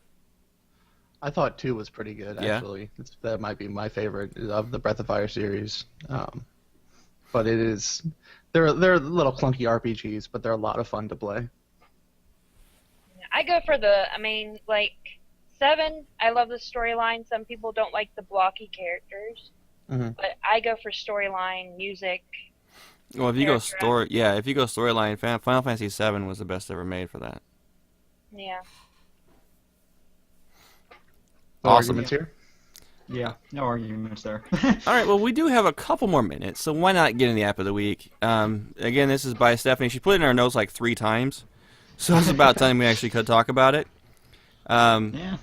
I thought 2 was pretty good, actually. Yeah? That might be my favorite of the Breath of Fire series. But it is... They're little clunky RPGs, but they're a lot of fun to play. I go for the, I mean, like, 7, I love the storyline. Some people don't like the blocky characters. Mm-hmm. But I go for storyline, music. Well, if you go storyline, Final Fantasy VII was the best ever made for that. Yeah. No Awesome. arguments here? Yeah, no arguments there. All right, well, we do have a couple more minutes, so why not get in the app of the week? Again, this is by Stephanie. She put it in our notes like 3 times, so it's about time we actually could talk about it. Yeah.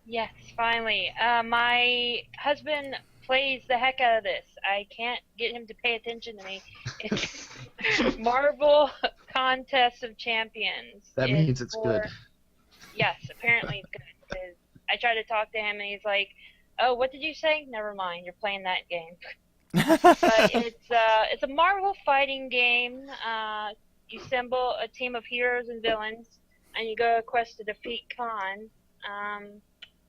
Yes, finally. My husband plays the heck out of this. I can't get him to pay attention to me. It's Marvel Contest of Champions. That means it's good. Yes, apparently it's good. 'Cause I try to talk to him and he's like, "Oh, what did you say? Never mind. You're playing that game." But it's a Marvel fighting game. You assemble a team of heroes and villains, and you go on a quest to defeat Khan.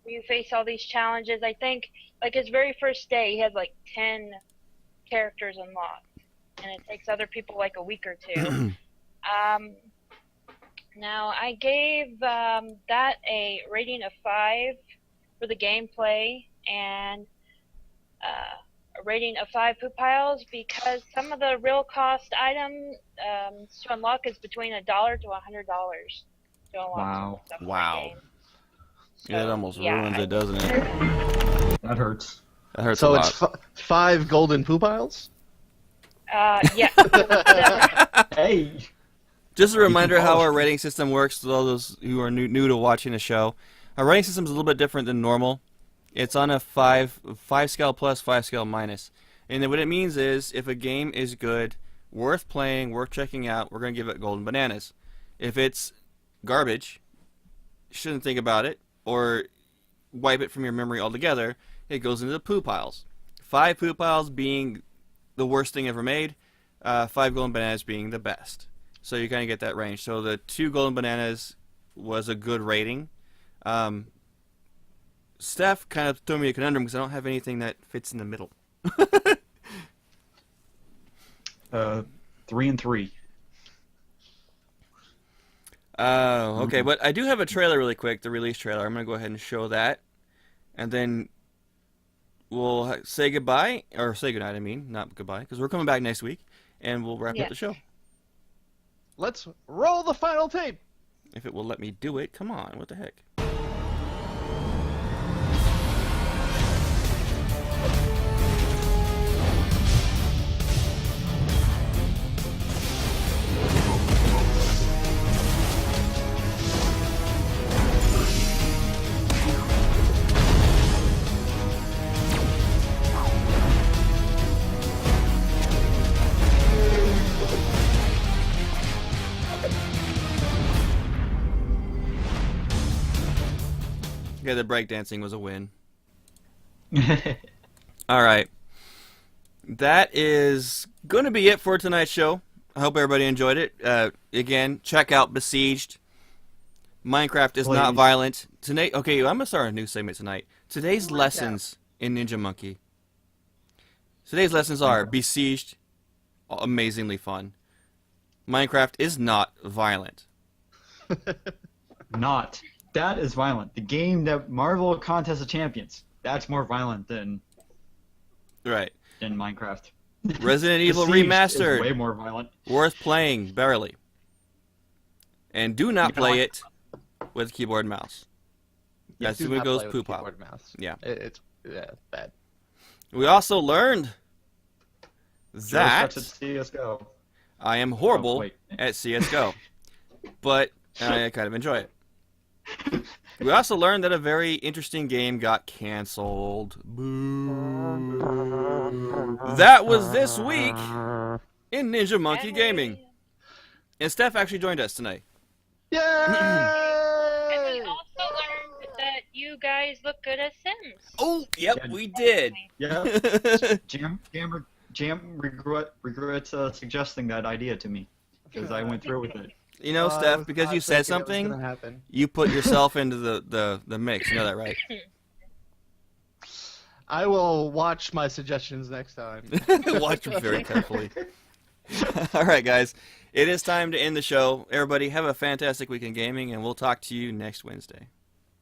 You face all these challenges. I think, like, his very first day, he had like 10 characters unlocked, and it takes other people like a week or 2. Now, I gave that a rating of 5 for the gameplay, and a rating of 5 poop piles because some of the real cost items to unlock is between $1 to $100 to unlock. Wow. Stuff in the Wow. game. So, Yeah, it almost yeah, ruins it, doesn't it? That hurts. That hurts So a it's lot. 5 golden poo piles? Yeah. Hey. Just a reminder how our rating system works to all those who are new to watching the show. Our rating system is a little bit different than normal. It's on a 5 scale plus, 5 scale minus. And then what it means is if a game is good, worth playing, worth checking out, we're going to give it golden bananas. If it's garbage, shouldn't think about it, or wipe it from your memory altogether, it goes into the poo piles. 5 poo piles being the worst thing ever made, 5 golden bananas being the best. So you kind of get that range. So the 2 golden bananas was a good rating. Steph kind of threw me a conundrum because I don't have anything that fits in the middle. 3 and 3. Okay, but I do have a trailer really quick, the release trailer. I'm going to go ahead and show that. And then we'll say goodbye, or say goodnight, I mean, not goodbye, because we're coming back next week, and we'll wrap up the show. Let's roll the final tape. If it will let me do it, come on, what the heck? Yeah, the breakdancing was a win. All right. That is going to be it for tonight's show. I hope everybody enjoyed it. Again, check out Besieged. Minecraft is not violent. Tonight, okay, I'm going to start a new segment tonight. Today's lessons in Ninja Monkey. Today's lessons are Besieged, amazingly fun. Minecraft is not violent. Not. That is violent. The game that Marvel Contest of Champions. That's more violent than Minecraft. Resident Evil Besieged Remastered. Is way more violent. Worth playing, barely. And do not play it with keyboard and mouse. That's when it goes poop out. Yeah. It's bad. We also learned that CSGO. I am horrible at CSGO, but I kind of enjoy it. We also learned that a very interesting game got canceled. Boo. That was this week in Ninja Monkey Gaming. And Steph actually joined us tonight. Yay! And we also learned that you guys look good as Sims. Oh, yep, we did. Yeah. Jam regrets suggesting that idea to me because I went through with it. You know, Steph, because you said something, you put yourself into the mix. You know that, right? I will watch my suggestions next time. Watch them very carefully. All right, guys. It is time to end the show. Everybody, have a fantastic week in gaming, and we'll talk to you next Wednesday.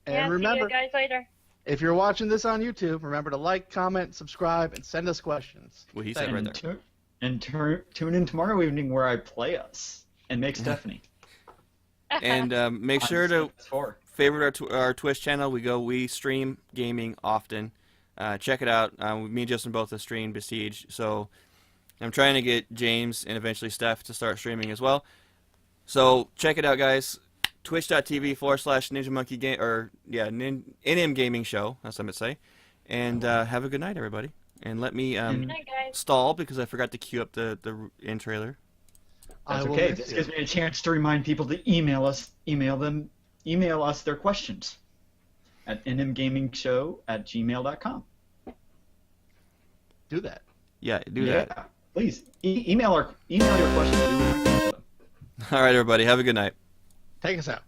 And remember, see you guys later. If you're watching this on YouTube, remember to like, comment, subscribe, and send us questions. What he said right there. And tune in tomorrow evening where I play us and make Stephanie. And make sure to favorite our Twitch channel. We stream gaming often. Check it out. Me and Justin both have streamed Besieged, so I'm trying to get James and eventually Steph to start streaming as well. So check it out, guys. Twitch.tv/Ninja Monkey Game, or NM Gaming Show. That's what I'm gonna say. And have a good night, everybody. And let me stall because I forgot to queue up the end trailer. That's okay. This gives me a chance to remind people to email us their questions at nmgamingshow@gmail.com. Do that. Yeah, do that. Please email your questions. All right, everybody. Have a good night. Take us out.